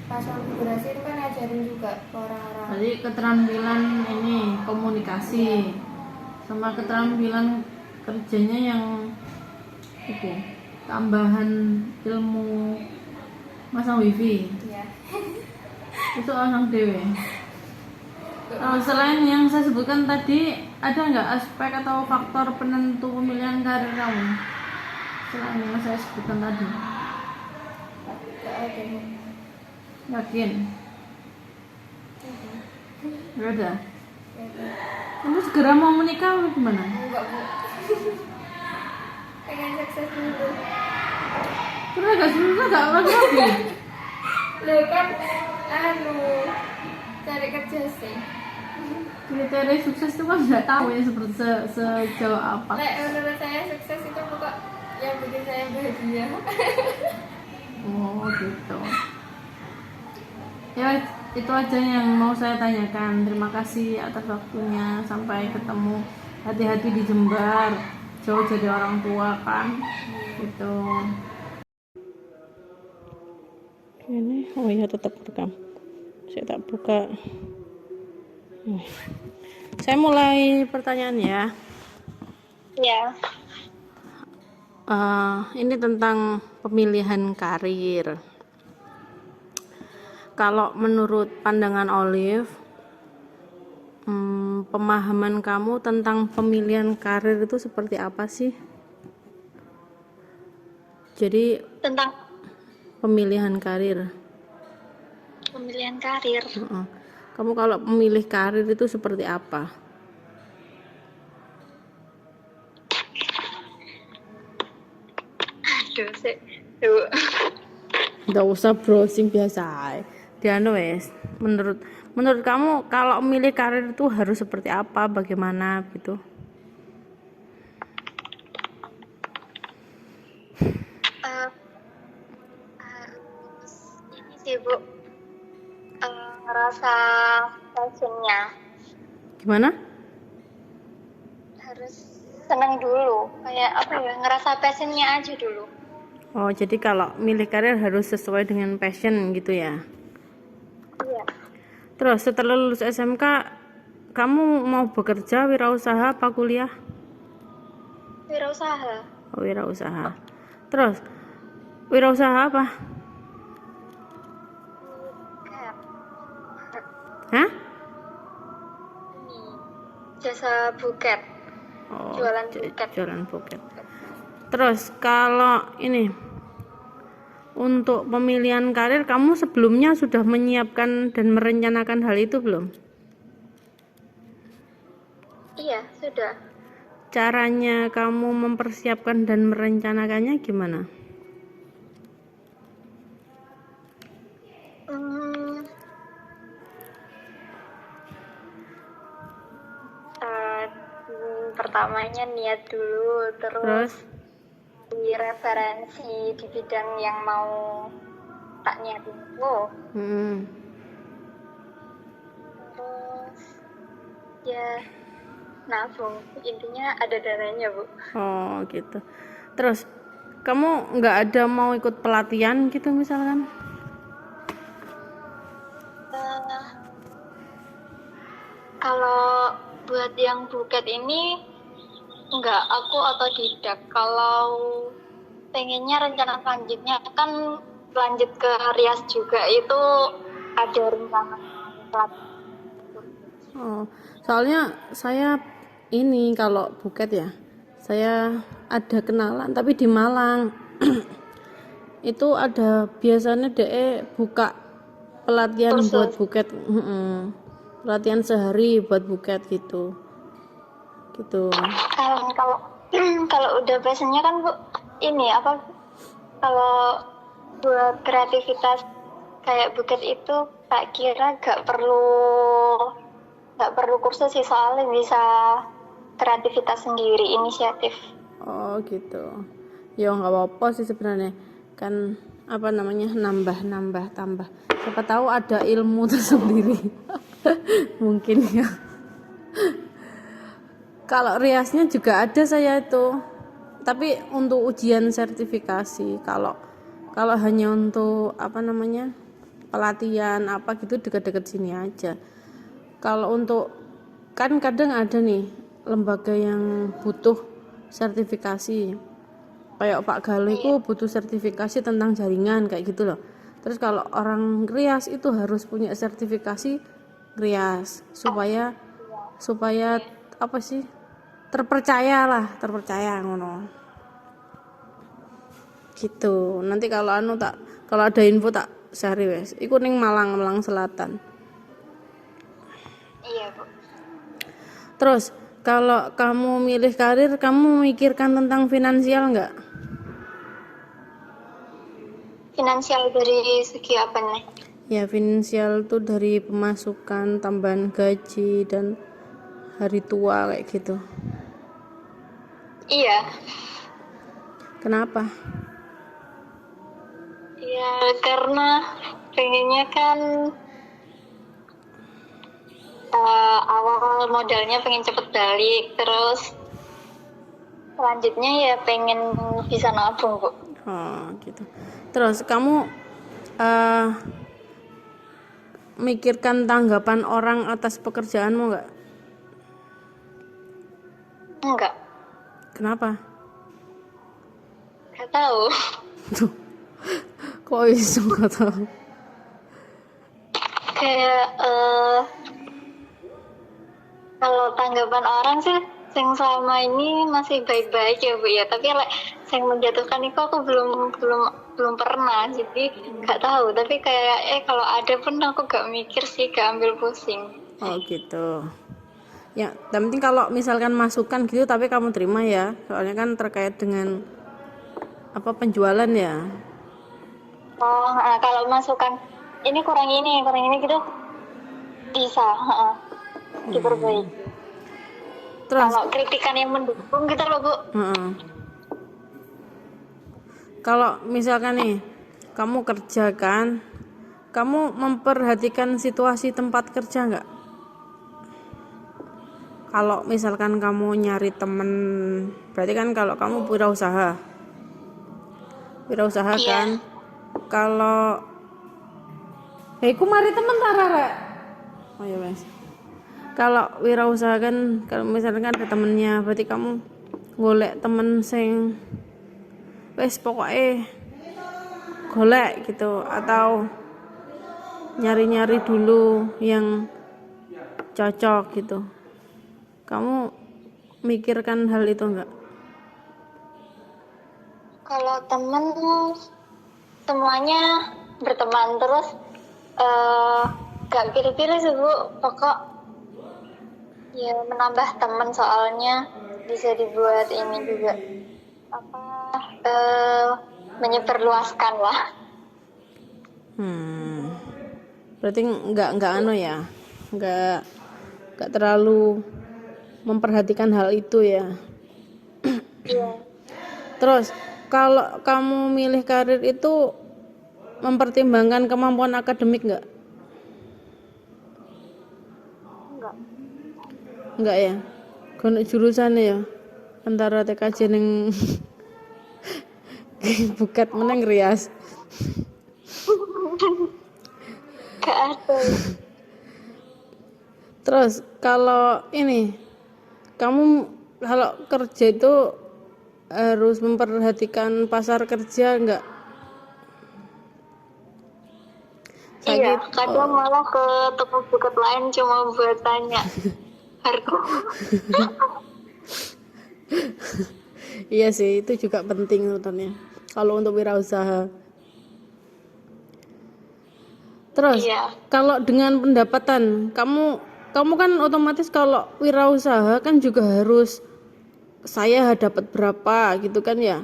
pas konfigurasi itu kan ngajarin juga ke orang-orang. Jadi keterampilan ini komunikasi sama keterampilan kerjanya yang itu tambahan ilmu masang wifi Iya. itu orang dewe. Selain yang saya sebutkan tadi, ada nggak aspek atau faktor penentu pemilihan karir kamu selain yang saya sebutkan tadi? ada Bu. Yakin? Nggak ada. Ya, Bu. Kamu segera mau menikah atau gimana? Enggak Bu. Pengen sukses dulu. Terus gak susah gak lagi. Loh kan cari kerja sih. Kriteria sukses itu kan nggak tahu ya seperti sejauh apa. Menurut saya sukses itu pokok yang bikin saya bahagia. Oh gitu. Ya itu aja yang mau saya tanyakan. Terima kasih atas waktunya. Sampai ketemu. Hati-hati di Jember. Jauh jadi orang tua kan. Gitu. Ini oh iya tetap rekam. Saya tak buka. Saya mulai pertanyaan ya. Ya, Ini tentang pemilihan karir. Kalau menurut pandangan Olive, pemahaman kamu tentang pemilihan karir itu seperti apa sih? Jadi tentang pemilihan karir. pemilihan karir. Kamu kalau memilih karir itu seperti apa? Aduh, sih. Duh. Nggak usah browsing biasa aja. Dianu wes. Menurut kamu kalau memilih karir itu harus seperti apa? Bagaimana gitu? Ini sih Bu, ngerasa passionnya Gimana? harus seneng dulu, kayak apa ya, ngerasa passionnya aja dulu. Oh, jadi kalau milih karir harus sesuai dengan passion gitu ya. Iya, Terus setelah lulus SMK, kamu mau bekerja wirausaha apa kuliah? wirausaha. Oh, wirausaha. Terus wirausaha apa? Kayak Hah? ini, jasa buket, Oh, jualan buket. jualan buket. Terus kalau ini untuk pemilihan karir, kamu sebelumnya sudah menyiapkan dan merencanakan hal itu belum? Iya, sudah. Caranya kamu mempersiapkan dan merencanakannya gimana? Pertamanya niat dulu, terus di referensi di bidang yang mau tak niatin itu. Terus ya nabung, intinya ada dananya Bu. Oh gitu. Terus kamu nggak ada mau ikut pelatihan gitu misalkan? Kalau buat yang buket ini enggak, aku otodidak. Kalau pengennya rencana selanjutnya kan lanjut ke rias juga, itu ada rencana pelatihan. Oh, soalnya saya ini kalau buket ya, saya ada kenalan tapi di Malang. Itu ada biasanya DE buka pelatihan Kursus. buat buket, pelatihan sehari buat buket gitu. Kalau udah passionnya kan Bu, ini apa, kalau buat kreativitas kayak buket itu tak kira gak perlu kursus sih, soalnya bisa kreativitas sendiri, inisiatif. Oh gitu. Ya nggak apa-apa sih sebenarnya, kan apa namanya, nambah tambah, siapa tahu ada ilmu tersendiri. Mungkin ya. Kalau riasnya juga ada saya itu, tapi untuk ujian sertifikasi. Kalau hanya untuk apa namanya, pelatihan apa gitu dekat-dekat sini aja. Kalau untuk, kan kadang ada nih lembaga yang butuh sertifikasi, kayak Pak Galuh itu butuh sertifikasi tentang jaringan kayak gitu loh. Terus kalau orang rias itu harus punya sertifikasi rias supaya apa sih, terpercaya ngono gitu. Nanti kalau Kalau ada info tak share wes. Iku ning Malang, Malang Selatan. Iya, Bu. Terus kalau kamu milih karir, kamu memikirkan tentang finansial nggak? Finansial dari segi apa nih? Ya finansial tuh dari pemasukan, tambahan gaji dan hari tua kayak gitu. Iya. Kenapa? Ya karena pengennya kan awal modalnya pengen cepet balik, terus selanjutnya ya pengen bisa nabung, Bu. Oh gitu. Terus kamu mikirkan tanggapan orang atas pekerjaanmu nggak? Enggak, Kenapa? gak tahu. Tuh, kok bisa nggak tahu? Kayak kalau tanggapan orang sih yang selama ini masih baik-baik ya, Bu ya, tapi yang menjatuhkan itu aku belum pernah, jadi gak tahu. Tapi kayak kalau ada pun aku gak mikir sih, gak ambil pusing. Oh gitu. Ya, yang penting kalau misalkan masukan gitu tapi kamu terima ya. Soalnya kan terkait dengan apa penjualan ya. Oh, kalau masukan ini kurang ini gitu bisa diperbaiki. Terus Kalau kritikan yang mendukung gitu loh, Bu. kalau misalkan nih kamu kerja kan, kamu memperhatikan situasi tempat kerja nggak? Kalau misalkan kamu nyari temen, berarti kan kalau kamu wirausaha Iya. kan. Kalau aku mari temen tarare. Oh ya Mas. Kalau wirausaha kan, kalau misalkan kan ada temennya, berarti kamu golek temen sing wes pokoknya golek gitu, atau nyari-nyari dulu yang cocok gitu. Kamu mikirkan hal itu enggak? Kalau temen semuanya berteman, terus gak pilih-pilih sih, Bu. Pokok ya menambah teman, soalnya bisa dibuat ini juga menyebarluaskan lah. Berarti enggak anu ya, enggak terlalu memperhatikan hal itu ya. Iya. Terus kalau kamu milih karir itu mempertimbangkan kemampuan akademik enggak? Enggak ya. Kono jurusannya ya. Antara TKJ ning bukat meneng rias. Gak ada. Terus kalau ini kamu kalau kerja itu harus memperhatikan pasar kerja enggak? Iya, kadang malah ke toko buket lain cuma buat tanya harga. Iya sih, itu juga penting sebetulnya kalau untuk wirausaha. Terus Iya. kalau dengan pendapatan kamu kan otomatis kalau wirausaha kan juga harus saya dapat berapa gitu kan ya,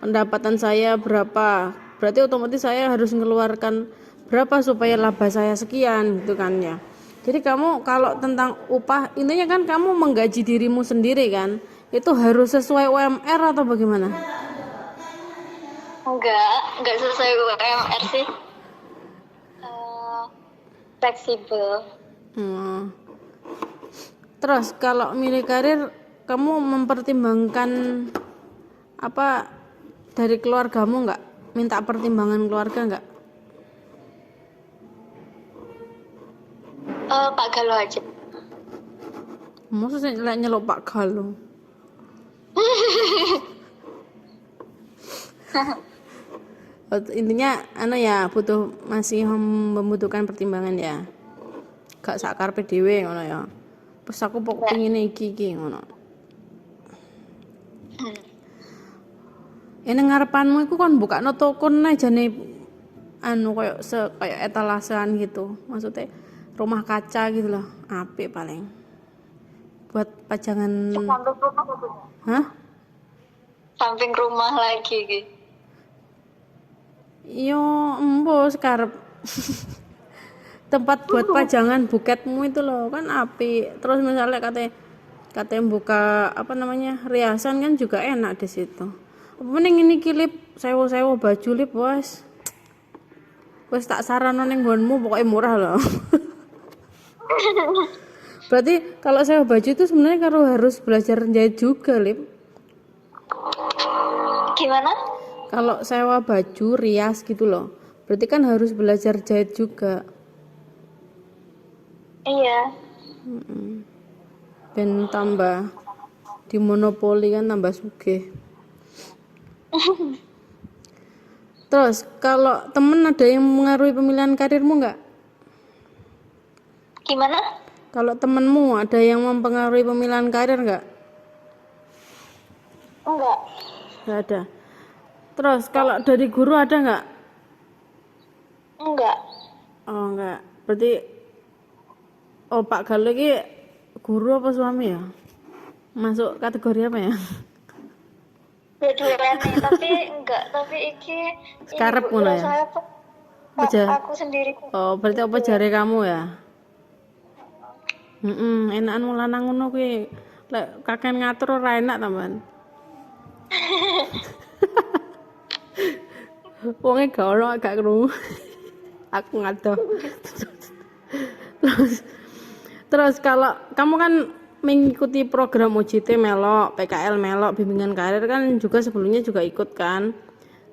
pendapatan saya berapa, berarti otomatis saya harus mengeluarkan berapa supaya laba saya sekian gitu kan ya. Jadi kamu kalau tentang upah, intinya kan kamu menggaji dirimu sendiri kan, itu harus sesuai UMR atau bagaimana? Enggak sesuai UMR sih. Fleksibel. Terus kalau milih karir, kamu mempertimbangkan apa dari keluargamu nggak? Minta pertimbangan keluarga nggak? Pak Galo aja. Maksudnya nyelok Pak Galo. Intinya ya masih membutuhkan pertimbangan ya. Gak sakar PDW ngono ya. Terus aku pokok pengin iki ngono. Ini ngarepanmu iku kon bukakno toko ae jane kayak etalasan gitu, maksudnya rumah kaca gitu loh, apik paling buat pajangan. Samping rumah gitu. Hah? Samping rumah lagi gitu. Yo embo sekarep tempat buat pajangan buketmu itu loh kan apik. Terus misalnya katanya buka apa namanya riasan kan juga enak di situ. Apa mending ini kilip sewa baju lip bos. Wes tak saran ning nggonmu pokoknya murah loh. Berarti kalau sewa baju itu sebenarnya harus belajar jahit juga lip. Gimana? Kalau sewa baju rias gitu loh, berarti kan harus belajar jahit juga. Iya. Dan tambah di monopoli kan tambah sugih. Terus kalau temen ada yang mengaruhi pemilihan karirmu nggak? Gimana? Kalau temenmu ada yang mempengaruhi pemilihan karir nggak? Enggak. Nggak ada. Terus kalau dari guru ada nggak? Enggak. Oh nggak. Berarti Pak Galuh ini guru apa suami ya? Masuk kategori apa ya? Dua-duanya tapi enggak, tapi iki Sekarep Bu, ngono ya? saya Aja. aku sendiri. Oh, berarti apa jare kamu ya? Enakan wong lanang ngono kuwi. Lek kakek ngatur ora enak tambahan. Wonge gak ono gak krungu. Aku ngadoh. Terus kalau kamu kan mengikuti program UJT melok, PKL melok, bimbingan karir kan juga sebelumnya juga ikut kan.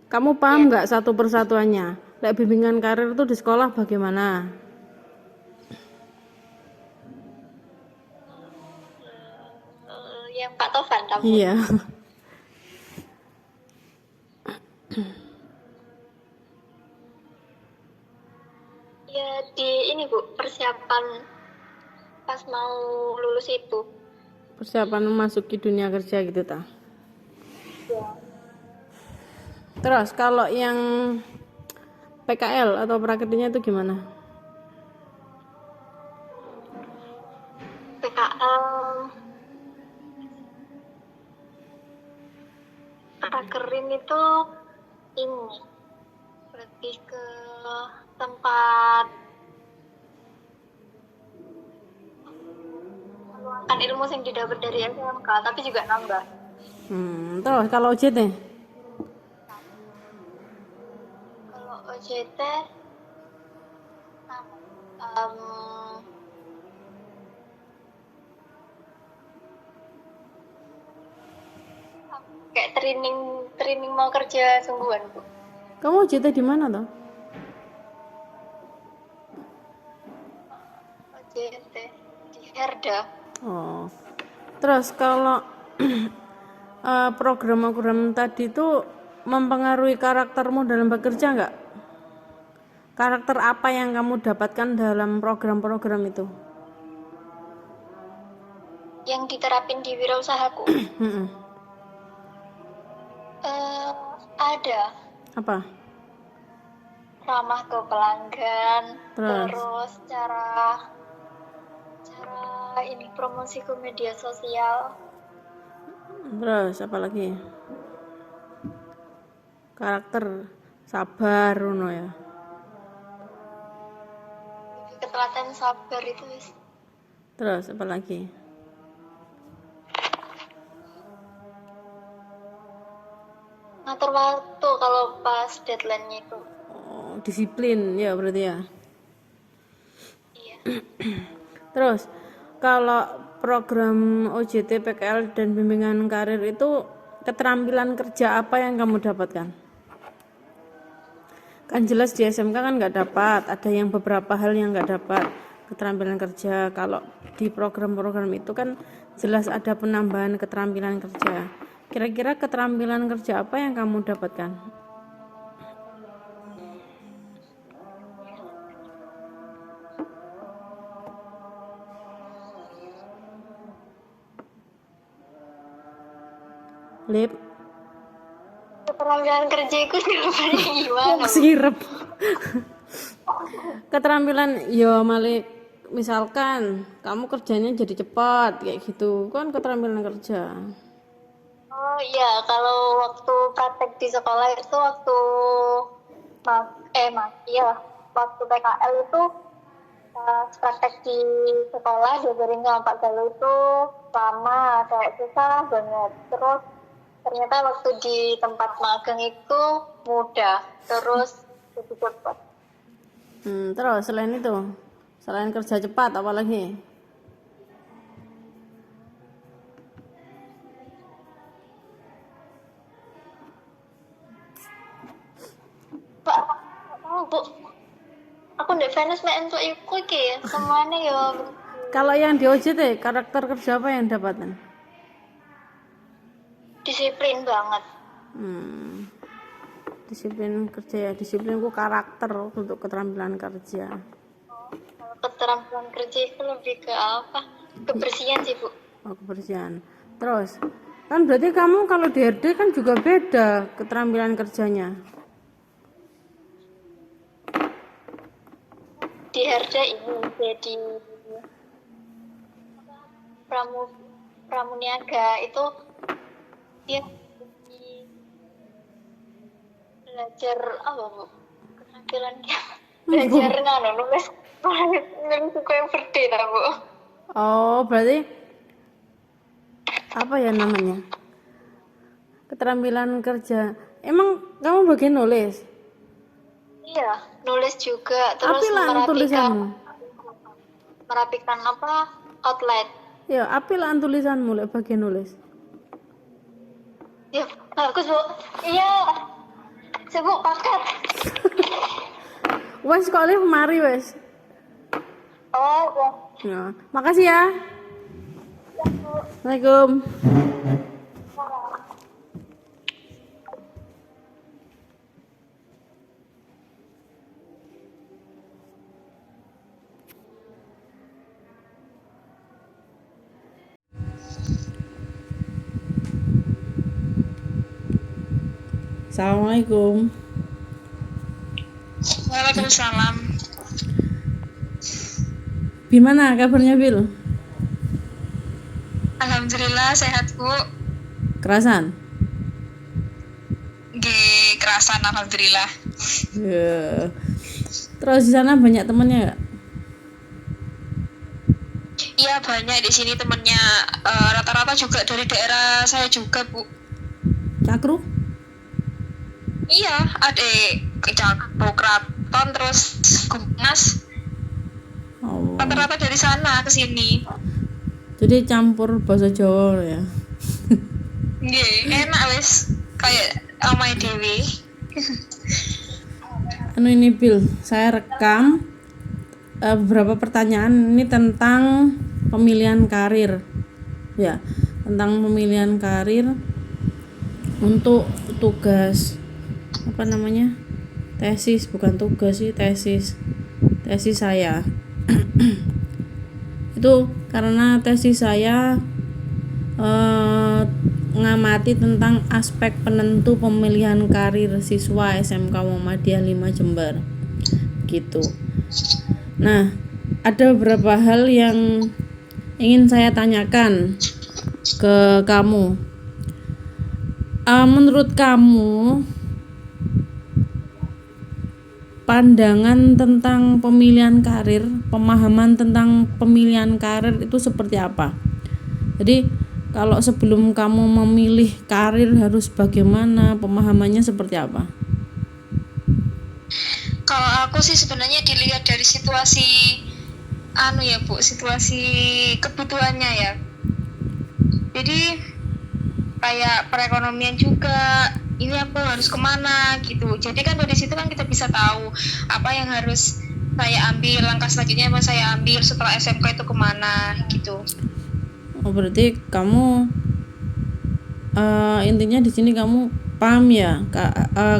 Kamu paham nggak satu persatuannya? Lek bimbingan karir itu di sekolah bagaimana? Yang Pak Tovan kamu. Iya. Ya di ini Bu, persiapan pas mau lulus itu. Persiapan memasuki dunia kerja gitu ta. Terus kalau yang PKL atau prakerjanya itu gimana? PKL prakerin itu ini lebih ke tempat meluangkan ilmu yang didapat dari SMK, tapi juga nambah. Terus kalau OJT? Kalau OJT kayak training mau kerja sungguhan Bu. Kamu OJT di mana toh? OJT di Herda. Oh. Terus kalau program-program tadi itu mempengaruhi karaktermu dalam bekerja nggak? Karakter apa yang kamu dapatkan dalam program-program itu? Yang diterapin di wirausahaku. Ada Apa? ramah ke pelanggan, Terus? terus cara ini promosi ke media sosial. Terus apa lagi? Karakter sabar ngono ya. Ketelaten sabar itu wis. Terus apa lagi? Ngatur waktu kalau pas deadline-nya itu. Oh, disiplin ya berarti ya. Iya. Terus kalau program OJT, PKL dan bimbingan karir itu keterampilan kerja apa yang kamu dapatkan? Kan jelas di SMK kan nggak dapat, ada yang beberapa hal yang nggak dapat keterampilan kerja. Kalau di program-program itu kan jelas ada penambahan keterampilan kerja. Kira-kira keterampilan kerja apa yang kamu dapatkan? Lip, Keterampilan kerja itu jawabannya gimana? sirep. Keterampilan yo Malik, misalkan kamu kerjanya jadi cepat kayak gitu kan keterampilan kerja. Oh iya, kalau waktu praktek di sekolah itu waktu waktu PKL itu praktek di sekolah diajarin sama Pak Galuh itu lama, kayak susah banget. Terus ternyata waktu di tempat magang itu mudah, terus lebih cepat. Terus selain kerja cepat apa lagi? Pak, tahu Bu, aku ndek Venus mek entuk iku iki semuanya ya. Kalau yang di OJT karakter kerja apa yang dapatan? Disiplin banget. Disiplin kerja ya, disiplinku karakter untuk keterampilan kerja. Kalau keterampilan kerja itu lebih ke apa? Kebersihan sih Bu. Oh, kebersihan. Terus kan berarti kamu kalau di RD kan juga beda keterampilan kerjanya. Di Herda ini jadi pramuniaga itu dia belajar apa Bu? Keterampilan dia belajar nulis buku yang berdiri Bu. Oh, berarti apa ya namanya? Keterampilan kerja. Emang kamu bagian nulis? Iya, nulis juga, terus Apilan tulisanmu. merapikan apa? Outline. Ya, apilan tulisanmu lek bagian nulis. Ya, bagus Bu. Iya. Sibuk paket. Wes kok live mari wes. Oh, ya. Ya, makasih ya. Assalamualaikum. Assalamualaikum. Waalaikumsalam. Gimana kabarnya Bil? Alhamdulillah sehat Bu. Kerasan? Kerasan alhamdulillah. Ya. Terus di sana banyak temennya nggak? Iya banyak di sini temennya. Rata-rata juga dari daerah saya juga Bu. Cakru? Iya, ada Cakro, Kraton, terus Gumnas. Oh. Rata-rata dari sana ke sini. Jadi campur bahasa Jawa ya. Nggih, enak wis kayak omahe dhewe. Ini Bil, saya rekam beberapa pertanyaan ini tentang pemilihan karir. Ya, tentang pemilihan karir untuk tugas apa namanya? Tesis, bukan tugas sih, tesis saya. Itu karena tesis saya ngamati tentang aspek penentu pemilihan karir siswa SMK Muhammadiyah 5 Jember gitu. Nah, ada beberapa hal yang ingin saya tanyakan ke kamu. Menurut kamu, pandangan tentang pemilihan karir, pemahaman tentang pemilihan karir itu seperti apa? Jadi kalau sebelum kamu memilih karir harus bagaimana, pemahamannya seperti apa? Kalau aku sih sebenarnya dilihat dari situasi ya Bu, situasi kebutuhannya ya. Jadi kayak perekonomian juga, ini aku harus kemana gitu. Jadi kan dari situ kan kita bisa tahu apa yang harus saya ambil, langkah selanjutnya apa saya ambil setelah SMK itu kemana gitu. Oh, berarti kamu intinya di sini kamu paham ya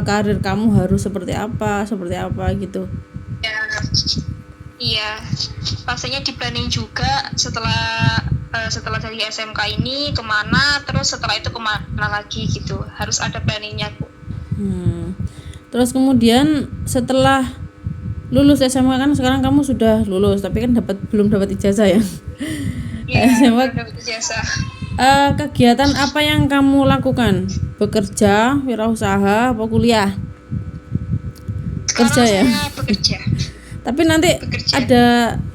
karir kamu harus seperti apa gitu. Ya, iya, pastinya di planning juga setelah dari SMK ini kemana, terus setelah itu kemana lagi gitu, harus ada planningnya Bu. Terus kemudian setelah lulus SMA kan sekarang kamu sudah lulus tapi kan belum dapat ijazah ya. Iya, SMA, dapat ijazah. kegiatan apa yang kamu lakukan? Bekerja, wirausaha, apa kuliah? Kerja ya. Sekarang saya bekerja. Tapi nanti Bekerja.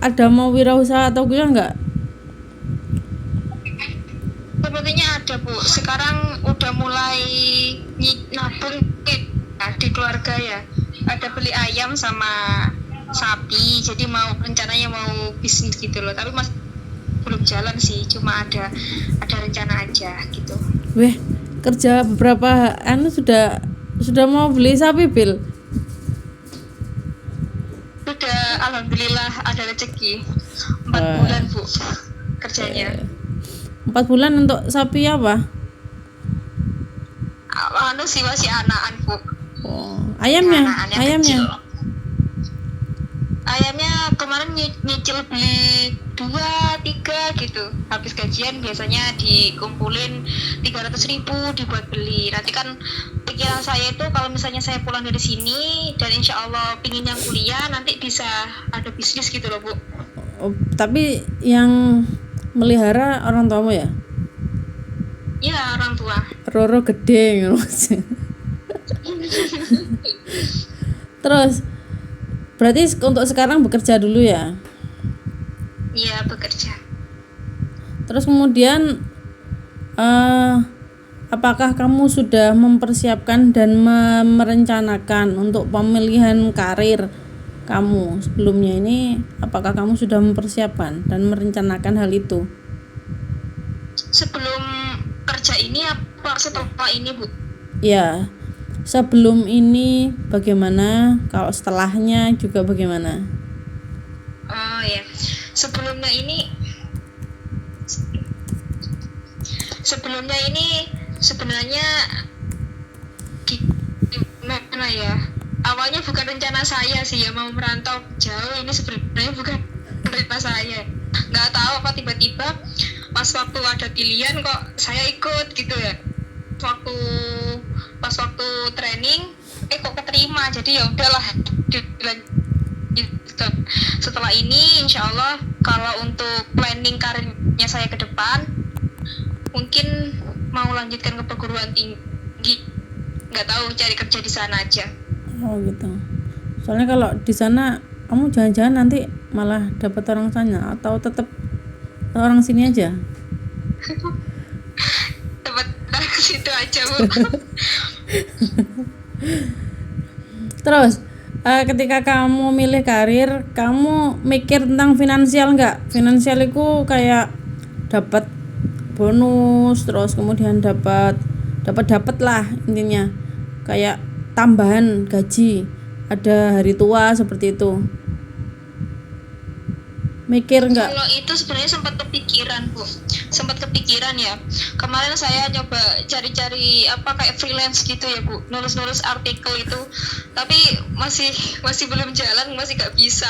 ada mau wirausaha atau kuliah enggak? Sepertinya ada Bu. Sekarang udah mulai nabung di keluarga ya. Ada beli ayam sama sapi. Jadi rencananya mau bisnis gitu loh. Tapi masih belum jalan sih. Cuma ada rencana aja gitu. Weh, kerja beberapa sudah mau beli sapi, Bil? Sudah, alhamdulillah ada rezeki. 4 Wah. bulan Bu kerjanya. 4 bulan untuk sapi apa? Sih masih anakan Bu. Oh, ayamnya Kecil. Ayamnya kemarin nyicil beli 2-3 gitu. Habis gajian biasanya dikumpulin 300.000 dibuat beli. Nanti kan pikiran saya itu kalau misalnya saya pulang dari sini dan insya Allah pinginnya kuliah, nanti bisa ada bisnis gitu loh Bu. Oh, tapi yang melihara orang tuamu ya? Ya orang tua. Roro gede ngono. Terus berarti untuk sekarang bekerja dulu ya? Iya bekerja. Terus kemudian apakah kamu sudah mempersiapkan dan merencanakan untuk pemilihan karir kamu sebelumnya ini? Apakah kamu sudah mempersiapkan dan merencanakan hal itu? Sebelum kerja ini apa setelah ini Bu? Ya, sebelum ini bagaimana? Kalau setelahnya juga bagaimana? Oh ya, sebelumnya ini sebenarnya gimana ya? Awalnya bukan rencana saya sih ya mau merantau jauh, ini sebenarnya bukan rencana saya. Nggak tahu apa tiba-tiba pas waktu ada pilihan kok saya ikut gitu ya. Pas waktu training kok keterima, jadi ya udahlah dilanjutkan. Setelah ini insya Allah kalau untuk planning karirnya saya ke depan mungkin mau lanjutkan ke perguruan tinggi, nggak tahu cari kerja di sana aja. Oh gitu. Soalnya kalau di sana kamu jangan-jangan nanti malah dapat orang sana atau tetap orang sini aja. Dapat ke situ aja Bu. Terus ketika kamu milih karir, kamu mikir tentang finansial nggak? Finansial itu kayak dapat bonus, terus kemudian dapat lah intinya, kayak tambahan gaji, ada hari tua seperti itu. Mikir nggak? Kalau itu sebenarnya sempat kepikiran ya. Kemarin saya coba cari-cari kayak freelance gitu ya Bu, nulis artikel itu, tapi masih belum jalan, masih gak bisa.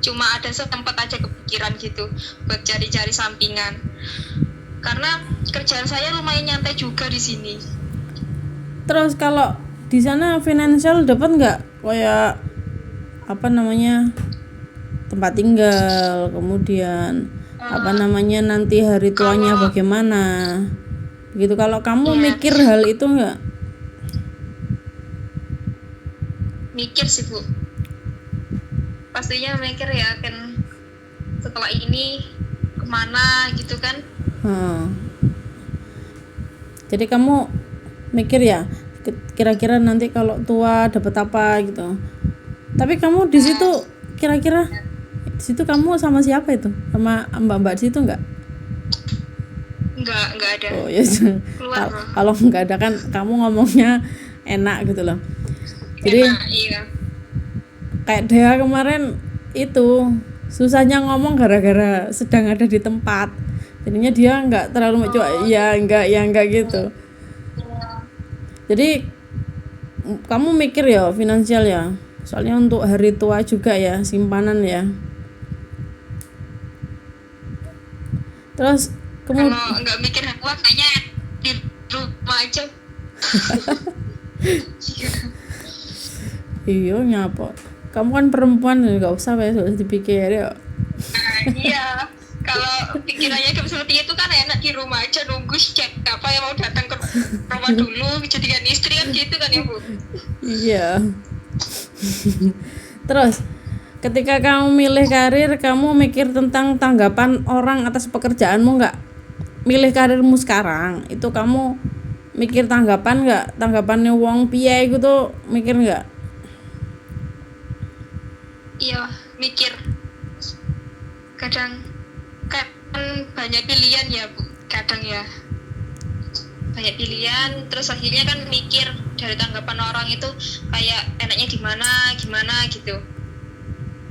Cuma ada sempat aja kepikiran gitu buat cari-cari sampingan. Karena kerjaan saya lumayan nyantai juga di sini. Terus kalau di sana finansial dapat nggak? Kayak tempat tinggal, kemudian nanti hari tuanya bagaimana begitu. Kalau kamu mikir hal itu enggak? Mikir sih Bu, pastinya mikir ya kan, setelah ini kemana gitu kan. Jadi kamu mikir ya kira-kira nanti kalau tua dapat apa gitu. Tapi kamu di situ kira-kira di situ kamu sama siapa itu? Sama mbak-mbak di situ enggak? Enggak ada. Oh ya. Keluar. Kalau enggak ada kan kamu ngomongnya enak gitu loh. Jadi iya. Kayak dia kemarin itu susahnya ngomong gara-gara sedang ada di tempat. Jadinya dia enggak terlalu enggak gitu. Jadi kamu mikir ya finansial ya. Soalnya untuk hari tua juga ya, simpanan ya. Terus Kalau nggak mikir aku kayaknya di rumah aja. Iya nyapa. Kamu kan perempuan nggak usah dipikir ya. Iya, kalau pikirannya kayak seperti itu kan enak di rumah aja nunggu siapa yang mau datang ke rumah dulu jadikan istri kan gitu kan Ibu. Iya. Terus ketika kamu milih karir, kamu mikir tentang tanggapan orang atas pekerjaanmu nggak? Milih karirmu sekarang, itu kamu mikir tanggapan nggak? Tanggapannya wong piye itu tuh mikir nggak? Iya, mikir. Kadang kan banyak pilihan ya Bu, kadang ya banyak pilihan, terus akhirnya kan mikir dari tanggapan orang itu kayak enaknya gimana gitu.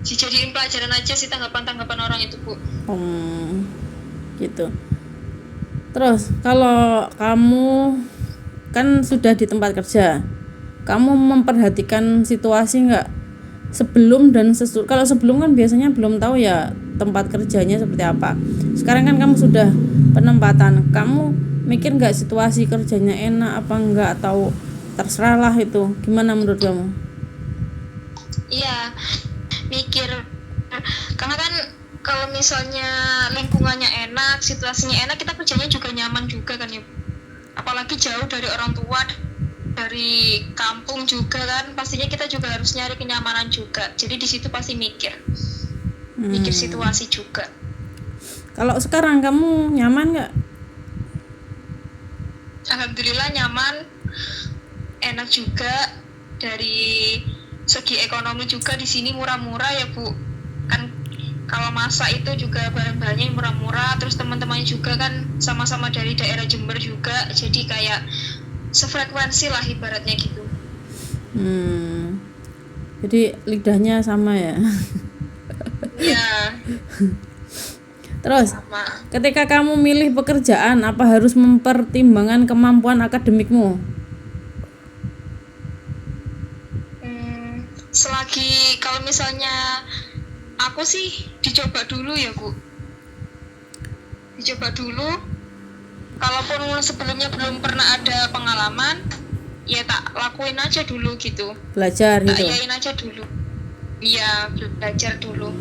Dijadiin pelajaran aja sih tanggapan orang itu Bu. Gitu. Terus kalau kamu kan sudah di tempat kerja, kamu memperhatikan situasi nggak sebelum dan kalau sebelum kan biasanya belum tahu ya tempat kerjanya seperti apa. Sekarang kan kamu sudah penempatan, kamu mikir nggak situasi kerjanya enak apa enggak, atau terserah lah itu, gimana menurut kamu? Iya, mikir. Karena kan kalau misalnya lingkungannya enak, situasinya enak, kita kerjanya juga nyaman juga kan ya. Apalagi jauh dari orang tua, dari kampung juga kan, pastinya kita juga harus nyari kenyamanan juga. Jadi di situ pasti mikir situasi juga. Kalau sekarang kamu nyaman nggak? Alhamdulillah nyaman, enak juga. Dari segi ekonomi juga di sini murah-murah ya Bu. Kan kalau masak itu juga barang-barangnya murah-murah, terus teman-temannya juga kan sama-sama dari daerah Jember juga, jadi kayak sefrekuensi lah ibaratnya gitu. Jadi lidahnya sama ya. Iya. Terus Sama. ketika kamu milih pekerjaan, apa harus mempertimbangkan kemampuan akademikmu? Selagi kalau misalnya aku sih dicoba dulu ya Bu. Dicoba dulu. Kalaupun sebelumnya belum pernah ada pengalaman, ya tak lakuin aja dulu gitu. Belajar Tak gitu. iyain aja dulu. Iya, belajar dulu.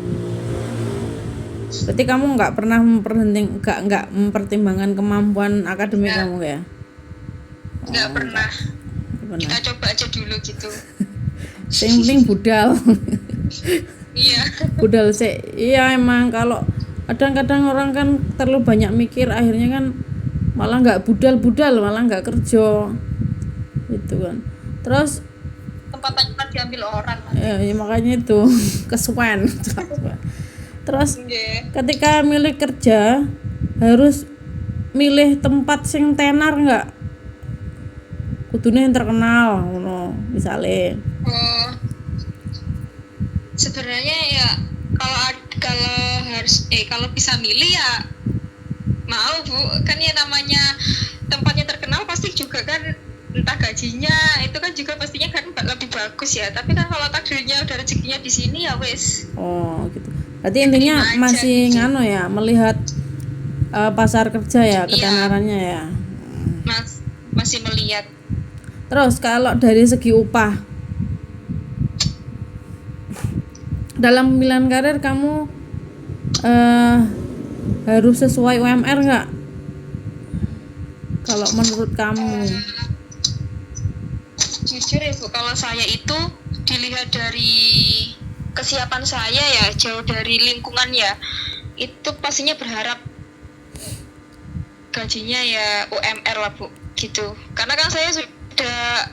Berarti kamu nggak pernah nggak mempertimbangkan kemampuan akademik kamu ya? Nggak pernah. Nggak Kita pernah. coba aja dulu gitu. Yang penting budal. Iya. Budal sih. Iya emang kalau kadang-kadang orang kan terlalu banyak mikir, akhirnya kan malah nggak budal, malah nggak kerja gitu kan. Terus Tempat diambil orang. ya makanya itu kesuwen. Terus Nggih. ketika milih kerja harus milih tempat sing tenar nggak? Kudune yang terkenal ngono misalnya. Oh. Sebenarnya ya kalau bisa milih ya mau Bu, kan ya namanya tempatnya terkenal pasti juga kan entah gajinya itu kan juga pastinya kan lebih bagus ya, tapi kan kalau takdirnya udah rezekinya di sini ya wes. Oh gitu. Berarti intinya Terima aja masih gitu. ngano ya, melihat pasar kerja ya, ketenarannya ya. Masih melihat. Terus kalau dari segi upah, dalam pemilihan karir kamu harus sesuai UMR nggak? Kalau menurut kamu? Jujur ya Bu, kalau saya itu dilihat dari kesiapan saya ya, jauh dari lingkungan ya, itu pastinya berharap gajinya ya UMR lah Bu, gitu. Karena kan saya sudah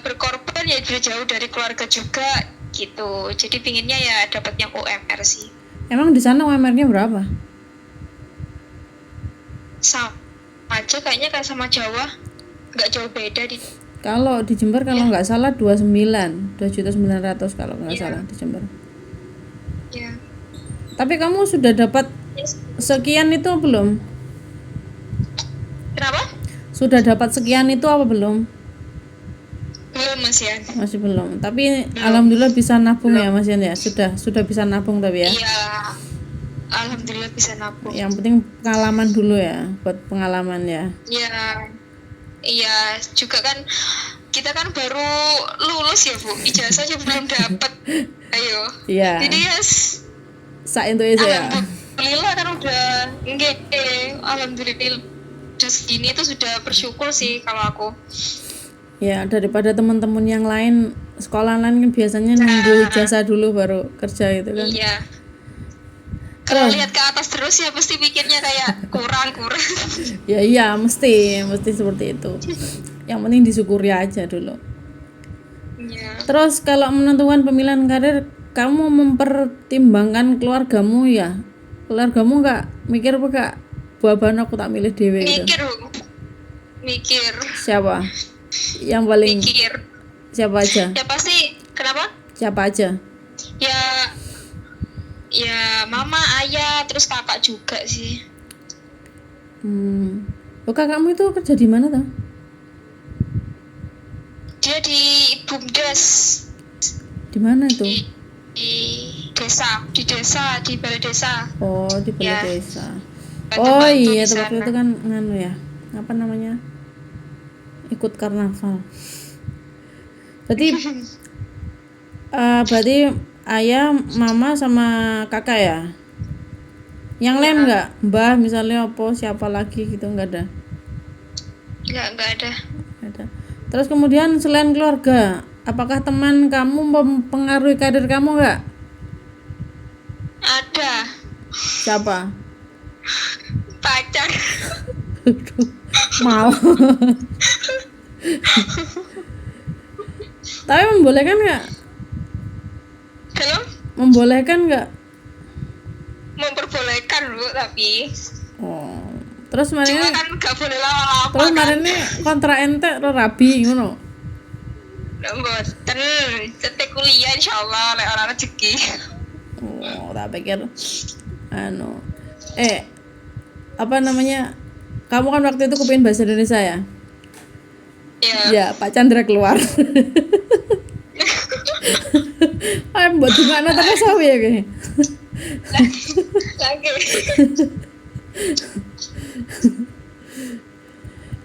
berkorban ya, sudah jauh dari keluarga juga gitu. Jadi pinginnya ya dapat yang UMR sih. Emang di sana UMR-nya berapa? Sama aja kayaknya kayak sama Jawa, nggak jauh beda di. Kalau di Jember kalau nggak salah 2.900.000 kalau nggak salah di Jember. Ya. Tapi kamu sudah dapat sekian itu belum? Kenapa? Sudah dapat sekian itu apa belum? Belum Mas Yan. Masih belum. Tapi alhamdulillah bisa nabung ya Mas Yan ya. Sudah bisa nabung tapi ya. Iya. Alhamdulillah bisa nabung. Yang penting pengalaman dulu ya, buat pengalaman ya. Iya. Iya, juga kan kita kan baru lulus ya Bu, ijazah aja belum dapat. Ayo. Iya. Jadi ya Sak itu ya. alhamdulillah kan udah alhamdulillah udah segini itu sudah bersyukur sih kalau aku. Ya, daripada teman-teman yang lain sekolah lain kan biasanya nunggu ijazah dulu baru kerja gitu kan. Iya. Kalau Terus? lihat ke atas terus ya pasti pikirnya kayak kurang. Ya iya, mesti seperti itu. Yang penting disyukuri aja dulu. Iya. Terus kalau menentukan pemilihan karir, kamu mempertimbangkan keluargamu ya? Keluargamu nggak mikir apa kak? Buah-buahan aku tak milih dewe gitu. Mikir. Siapa? Yang paling Mikir. siapa aja? Ya pasti kenapa? Siapa aja? Ya mama, ayah, terus kakak juga sih. Oh, kakakmu itu kerja di mana tuh? Dia di BUMDes. Di mana itu? Di desa, di balai desa. Oh, di balai Ya. desa. Bantu-bantu Oh di iya, sana. waktu itu kan nganu ya. Apa namanya? Ikut karnaval. Berarti ayah, mama sama kakak ya? Yang lain enggak? Mbah misalnya apa siapa lagi gitu enggak ada? Enggak ada. Nggak ada. Terus kemudian selain keluarga, apakah teman kamu mempengaruhi karir kamu enggak? Ada Siapa? pacar. Mau. Tapi membolehkan enggak? Kalau Membolehkan enggak? memperbolehkan Bu, tapi Oh. Terus cuma kemarin kan nggak boleh lama-lama terus kan. kemarin ini kontra ente lo rabi ngono. Mboten, cetek kuliah insyaallah lek ora rezeki. Oh, tak pikir apa namanya? Kamu kan waktu itu kepingin bahasa Indonesia ya? Ya. Ya, Pak Chandra keluar. Ayo buat gimana terus aku ya kayaknya. Lagi.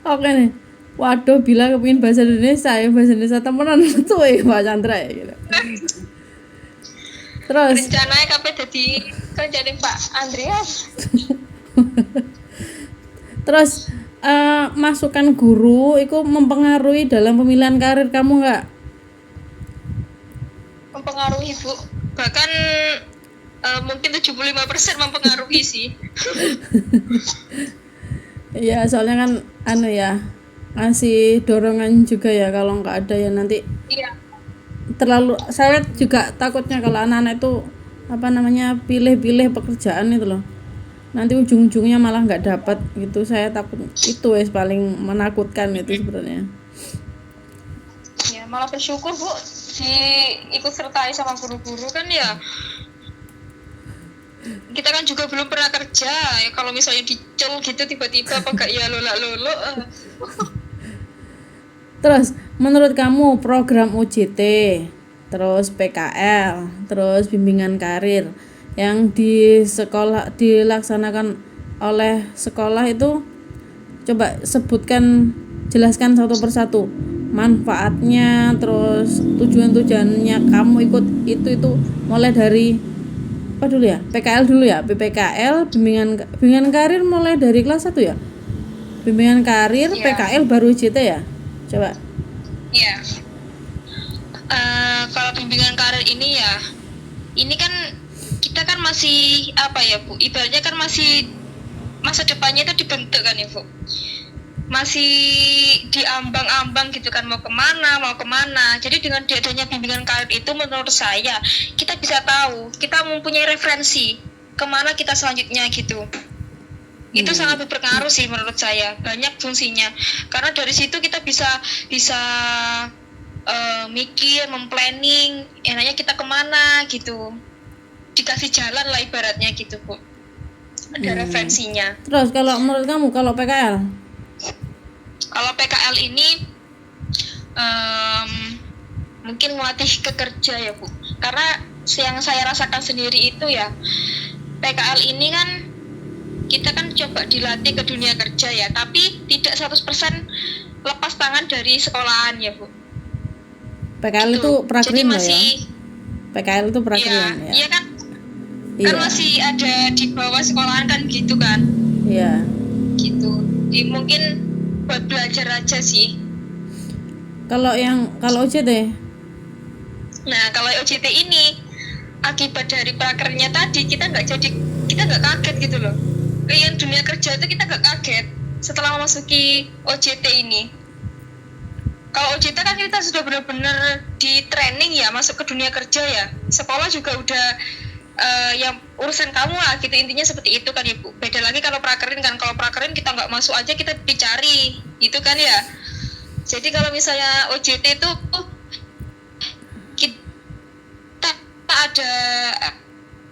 Oke nih. Waduh, bila kepingin bahasa Indonesia ya bahasa Indonesia temenan tuh ya Pak Chandra ya gitu. Terus Rencananya kabeh dadi kancane Pak Andreas. terus masukan guru itu mempengaruhi dalam pemilihan karir kamu nggak? Mempengaruhi Bu. Bahkan mungkin 75% mempengaruhi sih. Iya, soalnya kan ngasih dorongan juga ya, kalau nggak ada ya nanti Iya. terlalu, saya juga takutnya kalau anak-anak itu pilih-pilih pekerjaan itu loh, nanti ujung-ujungnya malah nggak dapat gitu. Saya takut itu paling menakutkan itu sebenarnya. Ya, malah bersyukur Bu ikut sertai sama guru-guru kan ya. Kita kan juga belum pernah kerja ya, kalau misalnya dicel gitu tiba-tiba apa gak ya lolo. Terus menurut kamu program UJT, terus PKL, terus bimbingan karir yang di sekolah dilaksanakan oleh sekolah itu, coba jelaskan satu persatu manfaatnya, terus tujuan-tujuannya kamu ikut itu mulai dari apa dulu ya? PKL dulu ya, PPKL, bimbingan karir mulai dari kelas 1 ya? Bimbingan karir, Iya. PKL baru UJT ya? Coba. Iya. Kalau bimbingan karir ini ya, ini kan kita kan masih apa ya Bu? Ibaratnya kan masih masa depannya itu dibentuk kan ya Bu? Masih diambang-ambang gitu kan, mau kemana. Jadi dengan adanya bimbingan karir itu menurut saya kita bisa tahu, kita mempunyai referensi kemana kita selanjutnya gitu. Itu sangat berpengaruh sih menurut saya, banyak fungsinya. Karena dari situ kita bisa mikir, memplanning enaknya kita kemana gitu, dikasih jalan lah ibaratnya gitu Bu, ada referensinya. Terus kalau menurut kamu kalau PKL? Kalau PKL ini mungkin melatih kerja ya Bu, karena yang saya rasakan sendiri itu ya, PKL ini kan kita kan coba dilatih ke dunia kerja ya, tapi tidak 100% lepas tangan dari sekolahan ya Bu. PKL Gitu. itu prakerin Jadi loh ya. masih PKL itu iya, prakerin ya. iya kan? Iya. Kan masih ada di bawah sekolahan kan gitu kan. Iya. Gitu. Mungkin buat belajar aja sih. Kalau OJT Nah, kalau OJT ini akibat dari prakernya tadi kita nggak kaget gitu loh. Kayak dunia kerja itu kita nggak kaget setelah memasuki OJT ini. Kalau OJT kan kita sudah benar-benar di training ya, masuk ke dunia kerja ya. Sekolah juga udah yang urusan kamu lah gitu, intinya seperti itu kan ya Bu. Beda lagi kalau prakerin kan, kalau prakerin kita nggak masuk aja kita dicari gitu kan ya. Jadi kalau misalnya OJT itu kita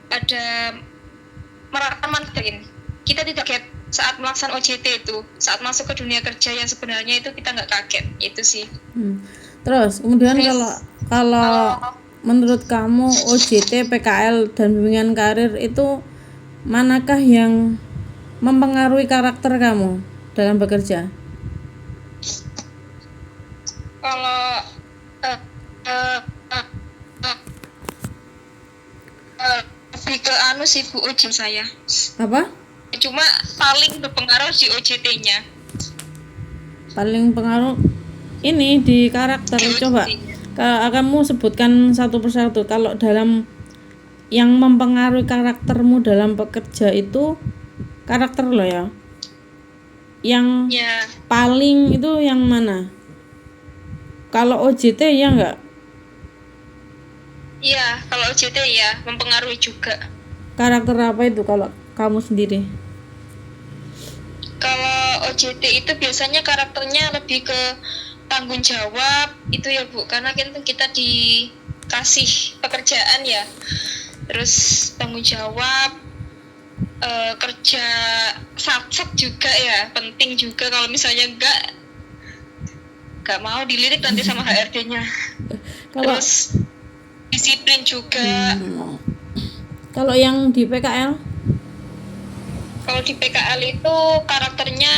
ada manfaatin. Kita tidak kaget saat melaksanakan OJT itu, saat masuk ke dunia kerja yang sebenarnya itu kita nggak kaget, itu sih. Terus kemudian kalau menurut kamu OJT, PKL dan bimbingan karir itu manakah yang mempengaruhi karakter kamu dalam bekerja? Kalau lebih ke sih Bu ujian saya. Apa? Cuma paling berpengaruh di OJT-nya. Paling pengaruh ini di karakter. Coba kamu sebutkan satu persatu. Kalau dalam yang mempengaruhi karaktermu dalam bekerja itu karakter lo ya. Yang Ya, paling itu yang mana? Kalau OJT ya enggak? iya, kalau OJT ya mempengaruhi juga. Karakter apa itu kalau kamu sendiri? Kalau OJT itu biasanya karakternya lebih ke tanggung jawab itu ya Bu, karena kita dikasih pekerjaan ya, terus tanggung jawab, kerja sat-sat juga ya, penting juga. Kalau misalnya nggak mau dilirik nanti sama HRD-nya. Terus disiplin juga. Kalau yang di PKL? Kalau di PKL itu karakternya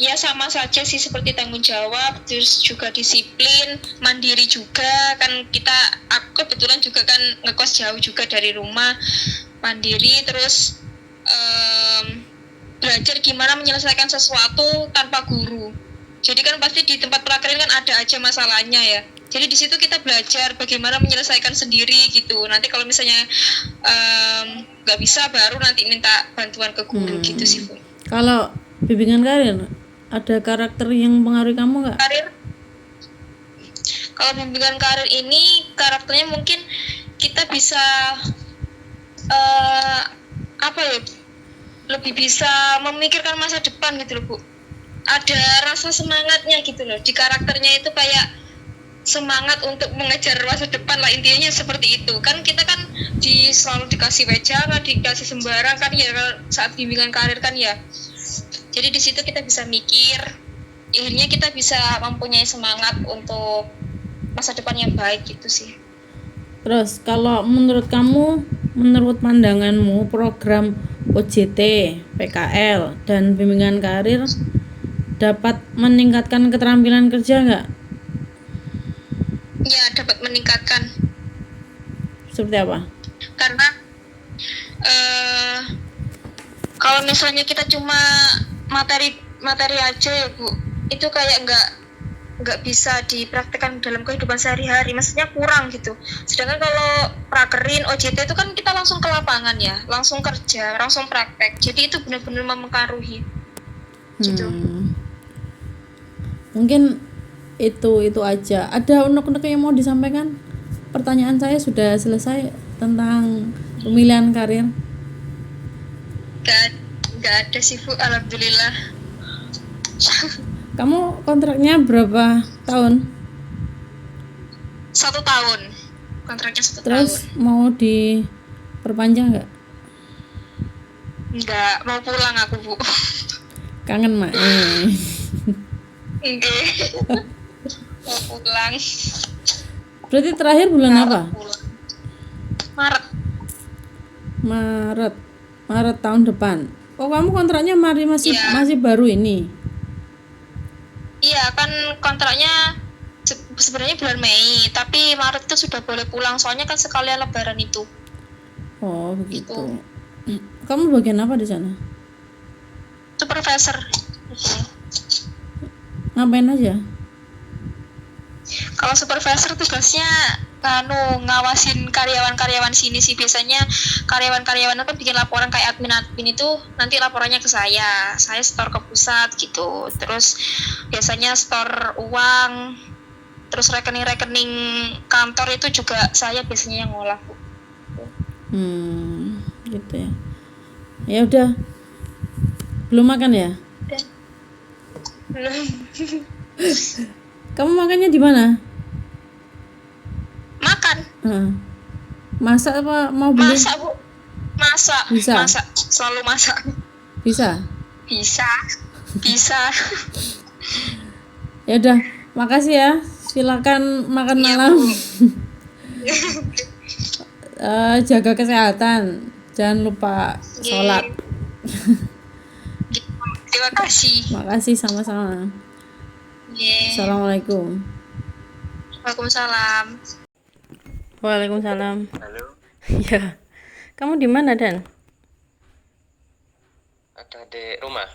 ya sama saja sih seperti tanggung jawab, terus juga disiplin, mandiri juga kan. Aku kebetulan juga kan ngekos jauh juga dari rumah, mandiri, terus belajar gimana menyelesaikan sesuatu tanpa guru. Jadi kan pasti di tempat prakerin kan ada aja masalahnya ya. Jadi di situ kita belajar bagaimana menyelesaikan sendiri gitu. Nanti kalau misalnya nggak bisa baru nanti minta bantuan ke guru gitu sih Bu. Kalau bimbingan karir ada karakter yang mempengaruhi kamu nggak? Kalau bimbingan karir ini karakternya mungkin kita bisa lebih bisa memikirkan masa depan gitu loh Bu. Ada rasa semangatnya gitu loh di karakternya, itu kayak semangat untuk mengejar masa depan lah, intinya seperti itu kan. Kita kan selalu dikasih wejangan, dikasih sembarang kan ya saat bimbingan karir kan ya. Jadi di situ kita bisa mikir, akhirnya kita bisa mempunyai semangat untuk masa depan yang baik gitu sih. Terus kalau menurut kamu, menurut pandanganmu, program OJT, PKL dan bimbingan karir dapat meningkatkan keterampilan kerja nggak? Ya, dapat meningkatkan. Seperti apa? Karena kalau misalnya kita cuma materi aja ya Bu, itu kayak nggak bisa dipraktekkan dalam kehidupan sehari-hari, maksudnya kurang gitu. Sedangkan kalau prakerin OJT itu kan kita langsung ke lapangan ya, langsung kerja, langsung praktek, jadi itu benar-benar mempengaruhi gitu. Mungkin itu aja. Ada unek-unek yang mau disampaikan? Pertanyaan saya sudah selesai tentang pemilihan karir. Nggak ada sih Bu, alhamdulillah. Kamu kontraknya berapa tahun? 1 tahun, kontraknya 1 tahun. Terus mau diperpanjang nggak? Nggak, mau pulang aku Bu. Kangen mak. Enggak. Mau pulang. Berarti terakhir bulan apa? Maret tahun depan. Oh, kamu kontraknya masih baru ini? kan kontraknya sebenarnya bulan Mei, tapi Maret itu sudah boleh pulang soalnya kan sekalian Lebaran itu. Oh begitu. Kamu bagian apa di sana? Supervisor. Ngapain aja? Kalau supervisor tugasnya ngawasin karyawan-karyawan sini sih, biasanya karyawan-karyawan kan bikin laporan kayak admin itu, nanti laporannya ke saya store ke pusat gitu, terus biasanya store uang, terus rekening-rekening kantor itu juga saya biasanya yang ngolah. Gitu ya. Ya udah. Belum makan ya? Belum. Kamu makannya di mana? Makan. Masak apa mau beli? Masak, Bu. Masak. Bisa? Masak. Selalu masak. Bisa? Bisa. Ya udah, makasih ya. Silakan makan Iya, malam. Bu. Jaga kesehatan. Jangan lupa sholat. Terima kasih. Makasih sama-sama. Assalamualaikum. Waalaikumsalam. Waalaikumsalam. Halo, Ya. Kamu di mana, Dan? ada di rumah.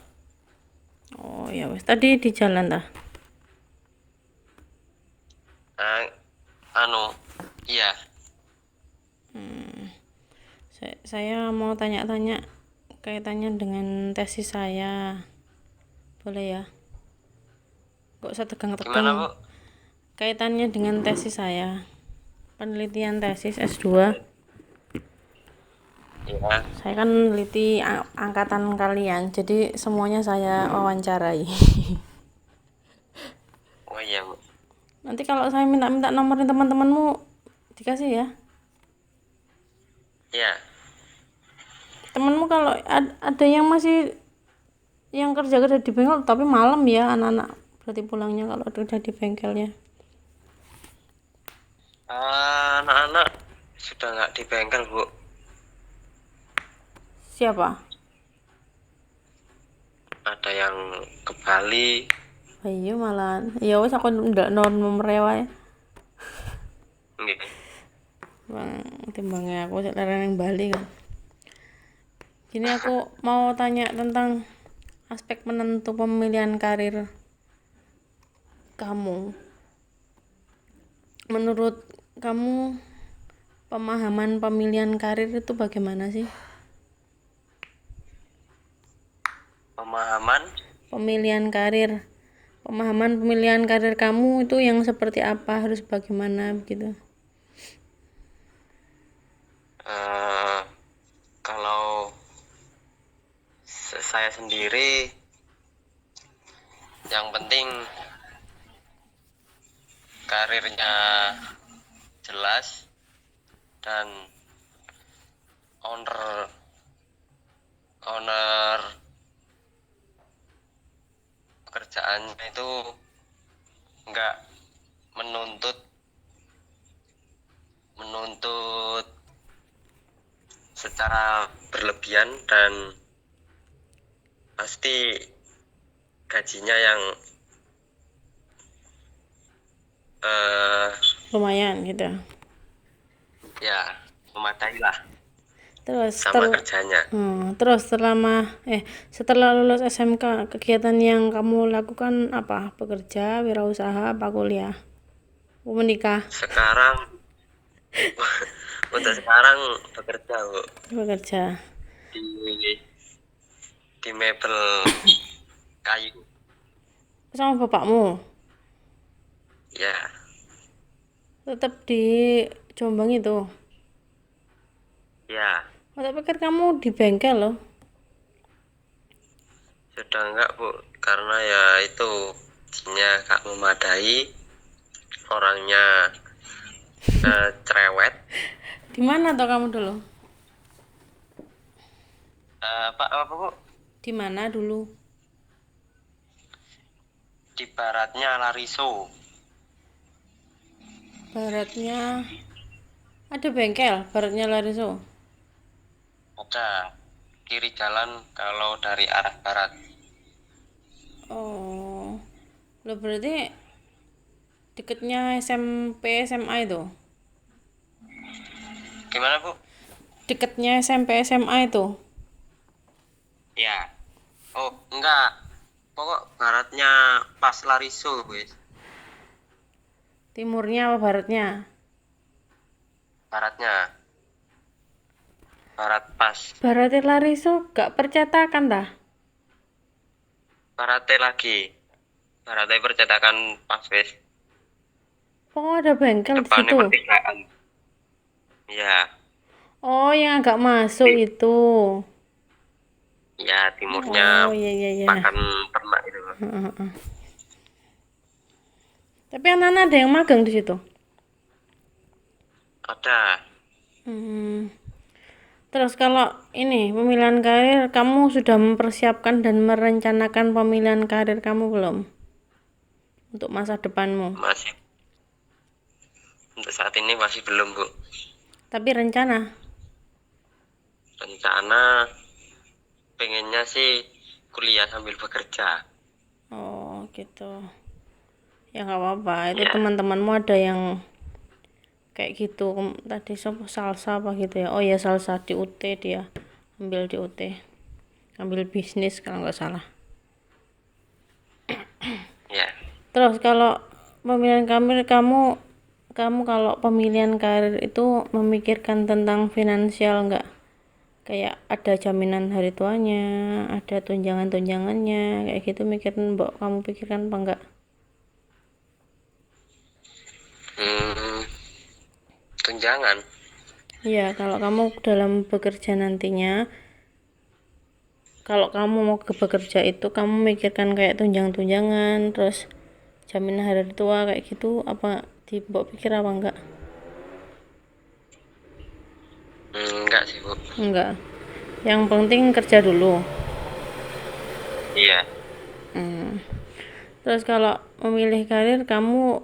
Oh, ya wes. Tadi di jalan dah. Iya. Saya mau tanya-tanya kaitannya dengan tesis saya. Boleh ya? Kok usah Gimana, tegang-tegang. Bu? Kaitannya dengan tesis saya. Penelitian tesis S2. Iya. Saya kan neliti angkatan kalian, jadi semuanya saya wawancarai. Oh iya, Bu. Nanti kalau saya minta nomorin teman-temanmu, dikasih ya. Iya. Temanmu kalau ada yang masih yang kerja di bengkel, tapi malam ya anak-anak, berarti pulangnya kalau udah di bengkelnya. Anak-anak sudah nggak di bengkel, Bu. Siapa? Ada yang ke Bali. Ayo malah. Ya wes aku ndak nomor ya. Nggih. Bang, timbangnya aku lereng yang Bali kan. Gini aku mau tanya tentang aspek penentu pemilihan karir kamu. Menurut kamu pemahaman pemilihan karir itu bagaimana sih? Pemahaman Pemilihan karir. Pemahaman pemilihan karir kamu itu yang seperti apa, harus bagaimana begitu? kalau saya sendiri, yang penting karirnya jelas dan owner pekerjaannya itu nggak menuntut secara berlebihan, dan pasti gajinya yang Lumayan gitu. ya memadai lah Terus sama kerjanya. terus setelah lulus SMK, kegiatan yang kamu lakukan apa? Bekerja, wirausaha, apa kuliah? Menikah? Sekarang untuk sekarang bekerja, Bu, Bekerja. di mebel kayu. Sama bapakmu? Ya, Tetap di Jombang itu? ya. Oh, tak pikir kamu di bengkel loh. Sudah enggak, Bu, karena ya itu gajinya gak memadai, orangnya cerewet. Di mana toh kamu dulu? Apa, Bu? Di mana dulu? Di baratnya Lariso. Baratnya ada bengkel, baratnya Lariso. Ada kiri jalan kalau dari arah barat. Oh, Lo berarti deketnya SMP SMA itu? Gimana Bu? Deketnya SMP SMA itu? Ya. Oh enggak, pokok baratnya pas Lariso wis. Timurnya apa baratnya? Baratnya barat pas. Baratnya Lariso gak percetakan dah? Baratnya lagi. Baratnya percetakan pas wis. Oh ada bengkel di Depannya situ? pertigaan. Ya. Oh yang agak masuk itu. Ya timurnya Oh iya. pakan ternak itu. Heeh. Tapi anak-anak ada yang magang di situ? Ada. Terus kalau ini pemilihan karir, kamu sudah mempersiapkan dan merencanakan pemilihan karir kamu belum? Untuk masa depanmu. Masih. Untuk saat ini masih belum Bu. Tapi rencana. Rencana pengennya sih kuliah sambil bekerja. Oh gitu. Ya nggak apa-apa. Itu Ya. teman-temanmu ada yang kayak gitu. Tadi salsa apa gitu ya? Oh ya salsa di UT dia ambil di UT. Ambil bisnis kalau nggak salah. Ya. Terus kalau pemilihan karir kamu kalau pemilihan karir itu memikirkan tentang finansial nggak? Kayak ada jaminan hari tuanya, ada tunjangan-tunjangannya, kayak gitu mikirin mbok kamu pikirkan apa enggak? Tunjangan. Iya, kalau kamu dalam bekerja nantinya, kalau kamu mau ke bekerja itu kamu mikirkan kayak tunjangan-tunjangan, terus jaminan hari tua kayak gitu apa mbok pikir apa enggak? Enggak sih Bu. Enggak. Yang penting kerja dulu. Iya. Terus kalau memilih karir kamu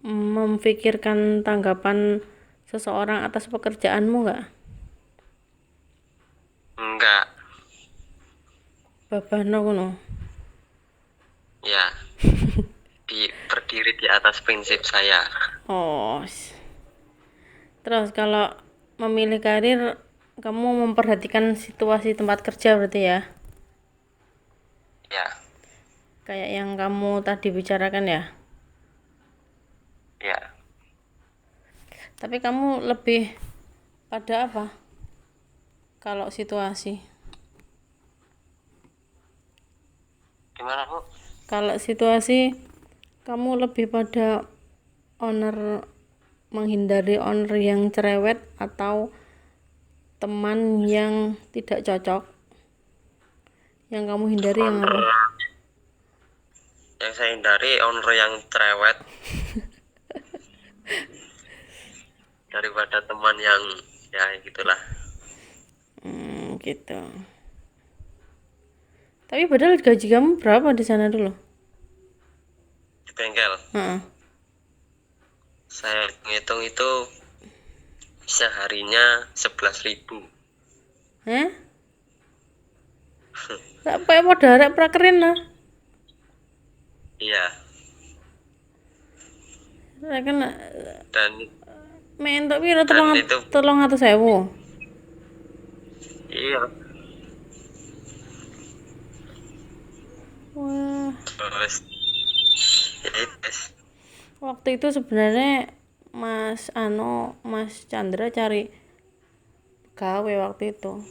memikirkan tanggapan seseorang atas pekerjaanmu enggak? Enggak. Babano ngono. Ya. Berdiri di atas prinsip saya. Oh. Terus kalau memilih karir kamu memperhatikan situasi tempat kerja berarti ya? Ya. Kayak yang kamu tadi bicarakan ya? Ya. Tapi kamu lebih pada apa? Kalau situasi. Gimana Bu? Kalau situasi kamu lebih pada menghindari owner yang cerewet atau teman yang tidak cocok? Yang kamu hindari yang apa? Yang saya hindari owner yang cerewet. Daripada teman yang ya gitulah. Gitu. Tapi padahal gaji kamu berapa di sana dulu? Di bengkel. Saya ngitung itu seharinya 11.000. Hah? Tak pakai modal rek prakerin lah. Iya. Rek kan Dan mentok piro Dan itu- 300.000. iya. Wah, Terus ya itu. waktu itu sebenarnya Mas Chandra cari gawe waktu itu.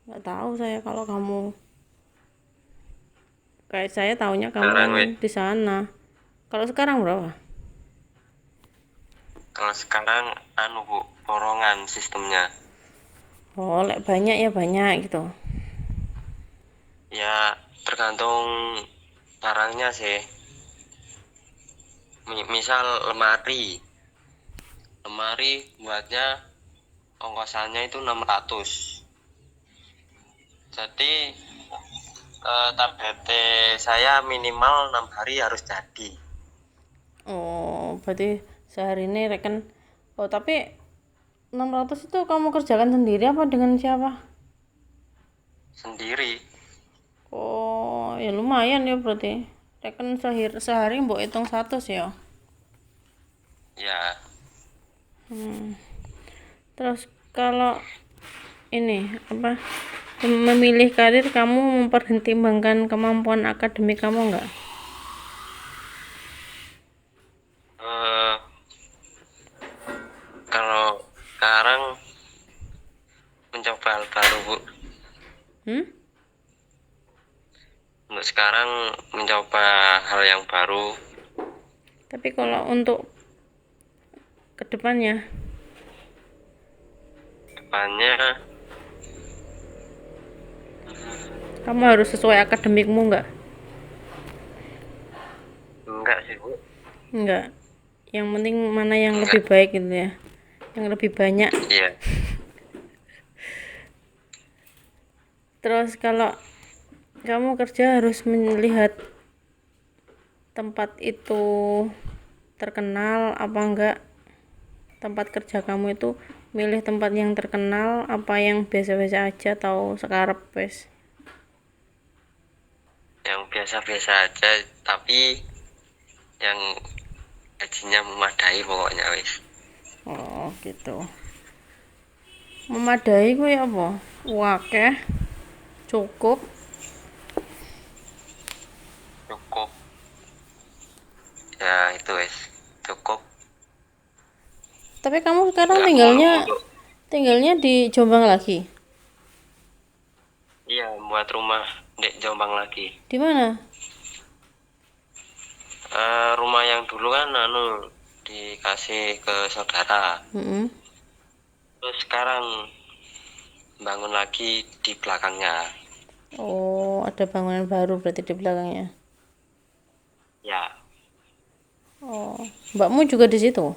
Nggak tahu saya kalau kamu kayak saya taunya kamu Sekarang, kan di sana. Kalau sekarang berapa? Kalau sekarang Bu, borongan sistemnya. Oh, lek banyak ya banyak gitu. Ya tergantung barangnya sih. Misal lemari buatnya ongkosannya itu 600. Jadi target saya minimal 6 hari harus jadi. Oh, berarti sehari ini rekan. Oh, tapi 600 itu kamu kerjakan sendiri apa dengan siapa? Sendiri. Oh, ya lumayan ya berarti. Reken sehari mbok hitung 100 ya. Ya, Terus kalau ini apa memilih karir kamu mempertimbangkan kemampuan akademik kamu enggak? eh, kalau sekarang mencoba hal baru, Bu. Untuk sekarang mencoba hal yang baru. Tapi kalau untuk kedepannya kamu harus sesuai akademikmu enggak? enggak sih, Bu. Enggak. Yang penting mana yang lebih baik gitu ya. Yang lebih banyak. Iya. Terus kalau kamu kerja harus melihat tempat itu terkenal apa enggak. Tempat kerja kamu itu milih tempat yang terkenal apa yang biasa-biasa aja atau sekarep wes. Yang biasa-biasa aja, tapi yang gajinya memadai pokoknya wis. Oh gitu. Memadai ku ya apa? Wakeh. Cukup. Cukup. Ya itu wis, cukup. Tapi kamu sekarang Nggak tinggalnya di Jombang lagi. Iya, buat rumah di Jombang lagi. Di mana? Rumah yang dulu kan dikasih ke saudara. Terus sekarang bangun lagi di belakangnya. Oh, ada bangunan baru berarti di belakangnya. Ya, Oh, mbakmu juga di situ?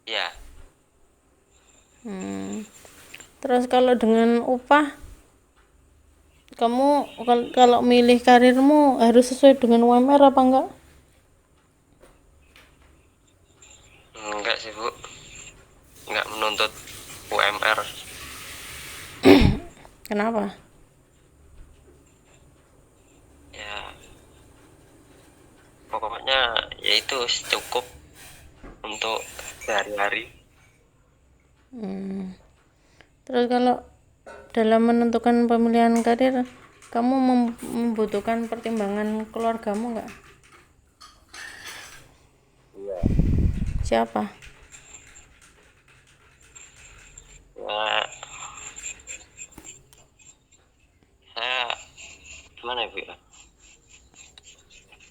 ya. Terus kalau dengan upah, kamu kalau milih karirmu harus sesuai dengan UMR apa enggak? Enggak sih, Bu. Enggak menuntut UMR. Kenapa? Ya, pokoknya ya itu cukup untuk sehari-hari. Terus kalau dalam menentukan pemilihan karir, kamu membutuhkan pertimbangan keluargamu enggak? Iya. Siapa? Ya, saya gimana ya, Bu?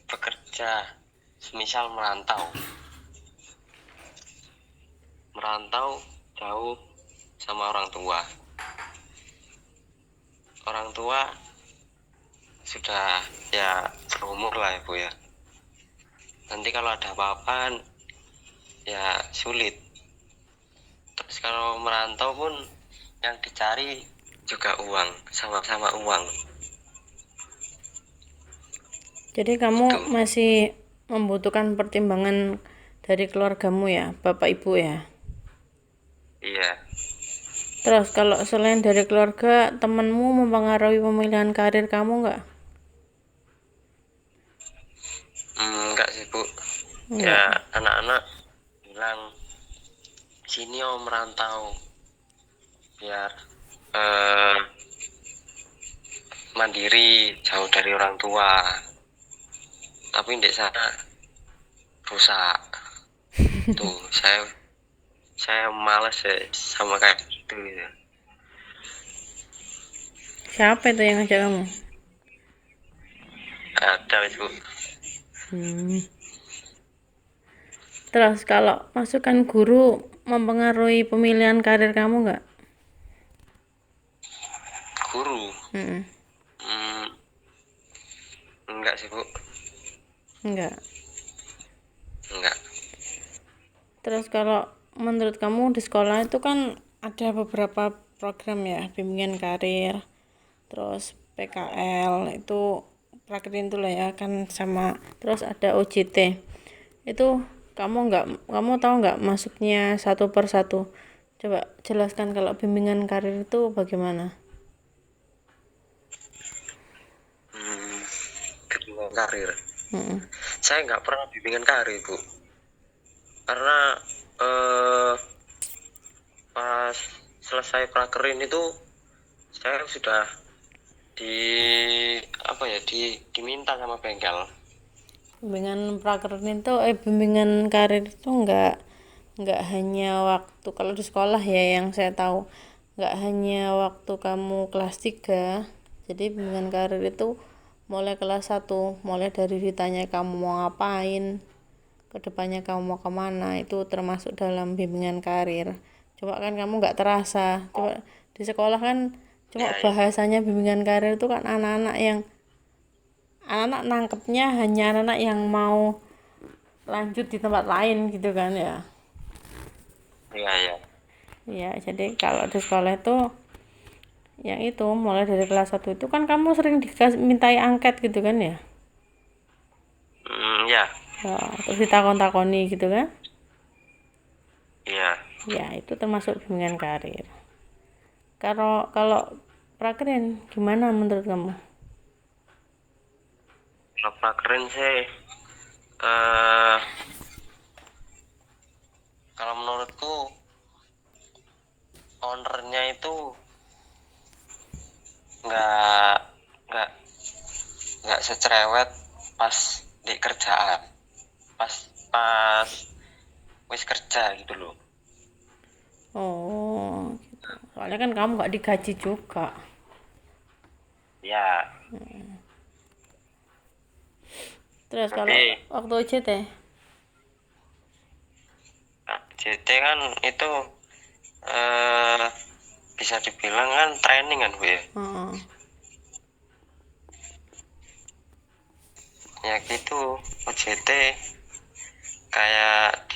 Bekerja, semisal merantau jauh sama orang tua. Orang tua sudah ya berumur lah ya, Bu ya. Nanti kalau ada apa-apa ya sulit. Terus kalau merantau pun yang dicari juga uang, sama-sama uang. Jadi kamu masih membutuhkan pertimbangan dari keluargamu ya, bapak ibu ya? Iya. Terus kalau selain dari keluarga, temanmu mempengaruhi pemilihan karir kamu enggak? Enggak sih, Bu. Enggak. Ya anak-anak bilang sini merantau biar mandiri, jauh dari orang tua. Tapi di sana rusak. Tuh, saya malas ya sama kayak gitu. Siapa itu yang ngajak kamu? Ada wis, Bu. Terus kalau masukan guru mempengaruhi pemilihan karir kamu enggak? Guru? Enggak sih, Bu. Enggak. Enggak. Terus kalau menurut kamu di sekolah itu kan ada beberapa program ya, bimbingan karir, terus PKL itu prakrin itu lah ya kan, sama terus ada OJT. Itu kamu tahu nggak masuknya satu per satu? Coba jelaskan kalau bimbingan karir itu bagaimana? Kedua karir. Mm-mm. Saya nggak pernah bimbingan karir, Bu. Karena pas selesai prakerin itu saya sudah diminta sama bengkel. Bimbingan prakerin itu bimbingan karir itu nggak hanya waktu kalau di sekolah ya, yang saya tahu nggak hanya waktu kamu kelas 3. Jadi bimbingan karir itu mulai kelas 1, mulai dari ditanya kamu mau ngapain, kedepannya kamu mau kemana, itu termasuk dalam bimbingan karir. Coba kan kamu nggak terasa, coba di sekolah kan cuma bahasanya bimbingan karir itu kan anak-anak nangkepnya hanya anak yang mau lanjut di tempat lain gitu kan ya. Iya. Ya, jadi kalau di sekolah itu yang itu mulai dari kelas 1 itu kan kamu sering mintai angket gitu kan ya. Ya. Ya, terus ditakon-takoni gitu kan. Iya. Ya, itu termasuk bimbingan karir. Kalau prakerin gimana menurut kamu? Kalau prakerin sih kalau menurutku ownernya itu nggak secerewet pas di kerjaan, pas wis kerja gitu loh. Oh gitu. Soalnya kan kamu nggak digaji juga Ya. Terus kalau waktu OJT JT kan itu bisa dibilang kan training kan, Bu ya. Ya gitu, OJT kayak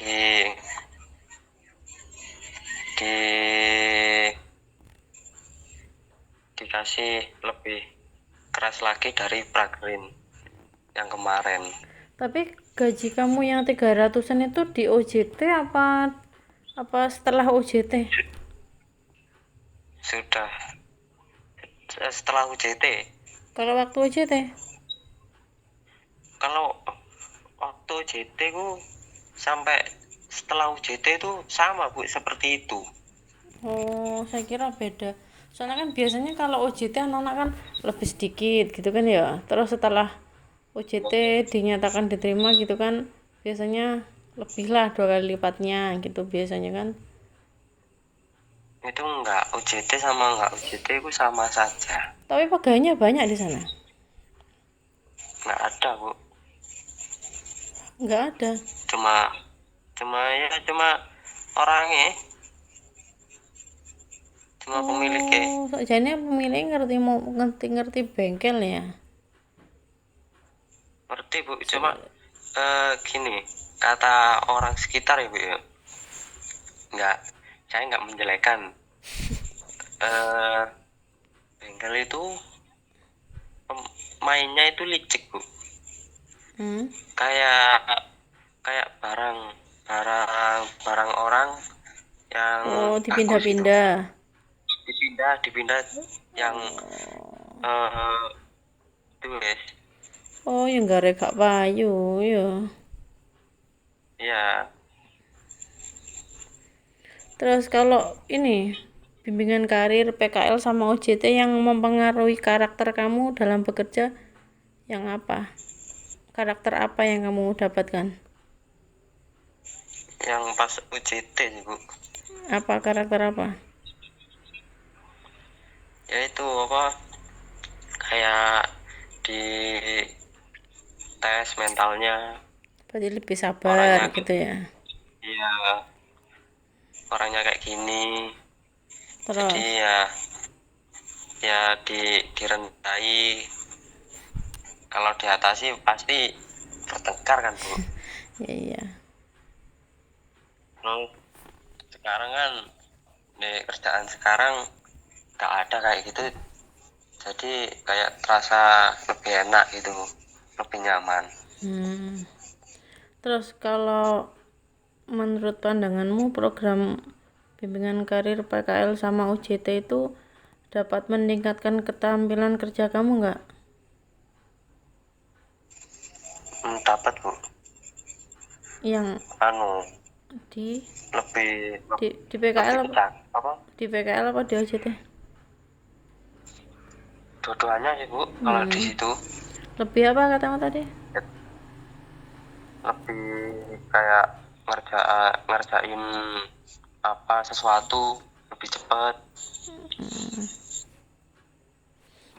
dikasih lebih keras lagi dari prakerin yang kemarin. Tapi gaji kamu yang 300-an itu di OJT apa setelah OJT? Sudah setelah OJT. Kalau waktu OJT? Kalau waktu OJT ku sampai setelah OJT itu sama, Bu, seperti itu. Oh, saya kira beda. Soalnya kan biasanya kalau OJT anak-anak kan lebih sedikit gitu kan ya. Terus setelah OJT dinyatakan diterima gitu kan, biasanya lebih lah 2 kali lipatnya gitu biasanya kan. Itu enggak, OJT sama enggak OJT itu sama saja. Tapi pegawainya banyak di sana? Enggak ada, Bu. Enggak ada. Cuma orangnya. Cuma pemiliknya. Oh, jadi pemiliknya ngerti bengkel ya. Ngerti, Bu, cuma gini, kata orang sekitar ya, Bu ya. Saya enggak menjelekan. Bengkel itu mainnya itu licik, Bu. Kayak barang orang yang dipindah-pindah yang tulis. Oh, yang garek gak payu ya. Ya. Terus kalau ini bimbingan karir PKL sama OJT yang mempengaruhi karakter kamu dalam bekerja yang apa? Karakter apa yang kamu dapatkan? Yang pas UJT sih, Bu. Apa karakter apa? Yaitu kayak di tes mentalnya. Berarti lebih sabar gitu ya. Iya. Orangnya kayak gini. Terus Jadi ya direndahi. Kalau diatasi pasti bertengkar kan, Bu. Iya. Terus sekarang kan di kerjaan sekarang gak ada kayak gitu, jadi kayak terasa lebih enak gitu, lebih nyaman. Terus kalau menurut pandanganmu program bimbingan karir PKL sama OJT itu dapat meningkatkan keterampilan kerja kamu nggak? dapat Bu. Yang Anu di lebih di PKL lebih apa? apa? Di PKL apa di OJT? Dua-duanya sih Bu. Kalau di situ Lebih apa katamu tadi? lebih kayak ngerjain apa sesuatu lebih cepat.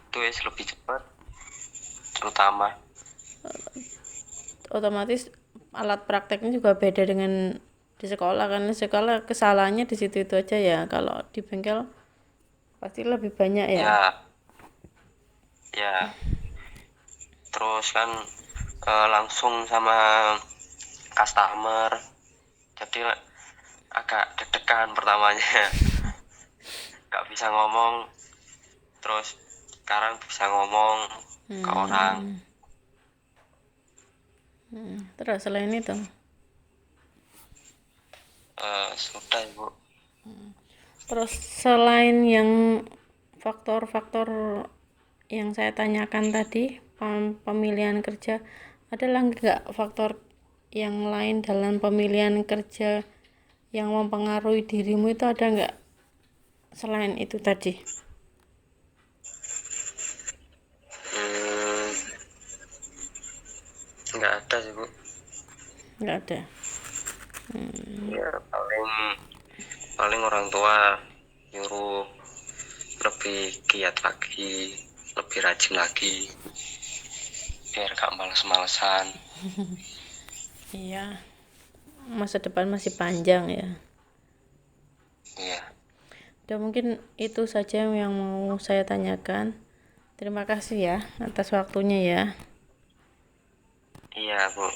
Itu ya lebih cepat terutama. Otomatis alat prakteknya juga beda dengan di sekolah kan. Di sekolah kesalahannya di situ itu aja ya. Kalau di bengkel pasti lebih banyak ya. Ya terus kan langsung sama customer, jadi agak deg-degan pertamanya. Gak bisa ngomong, terus sekarang bisa ngomong ke orang. Terus selain itu Sudah Bu. terus selain yang faktor-faktor yang saya tanyakan tadi, pemilihan kerja, ada lagi nggak faktor yang lain dalam pemilihan kerja yang mempengaruhi dirimu itu, ada nggak selain itu tadi? Nggak ada sih Bu. Nggak ada. Ya paling orang tua nyuruh lebih giat lagi, lebih rajin lagi, biar gak males-malesan. Iya, masa depan masih panjang ya. Iya. Udah, mungkin itu saja yang mau saya tanyakan. Terima kasih ya atas waktunya ya. Iya Bu.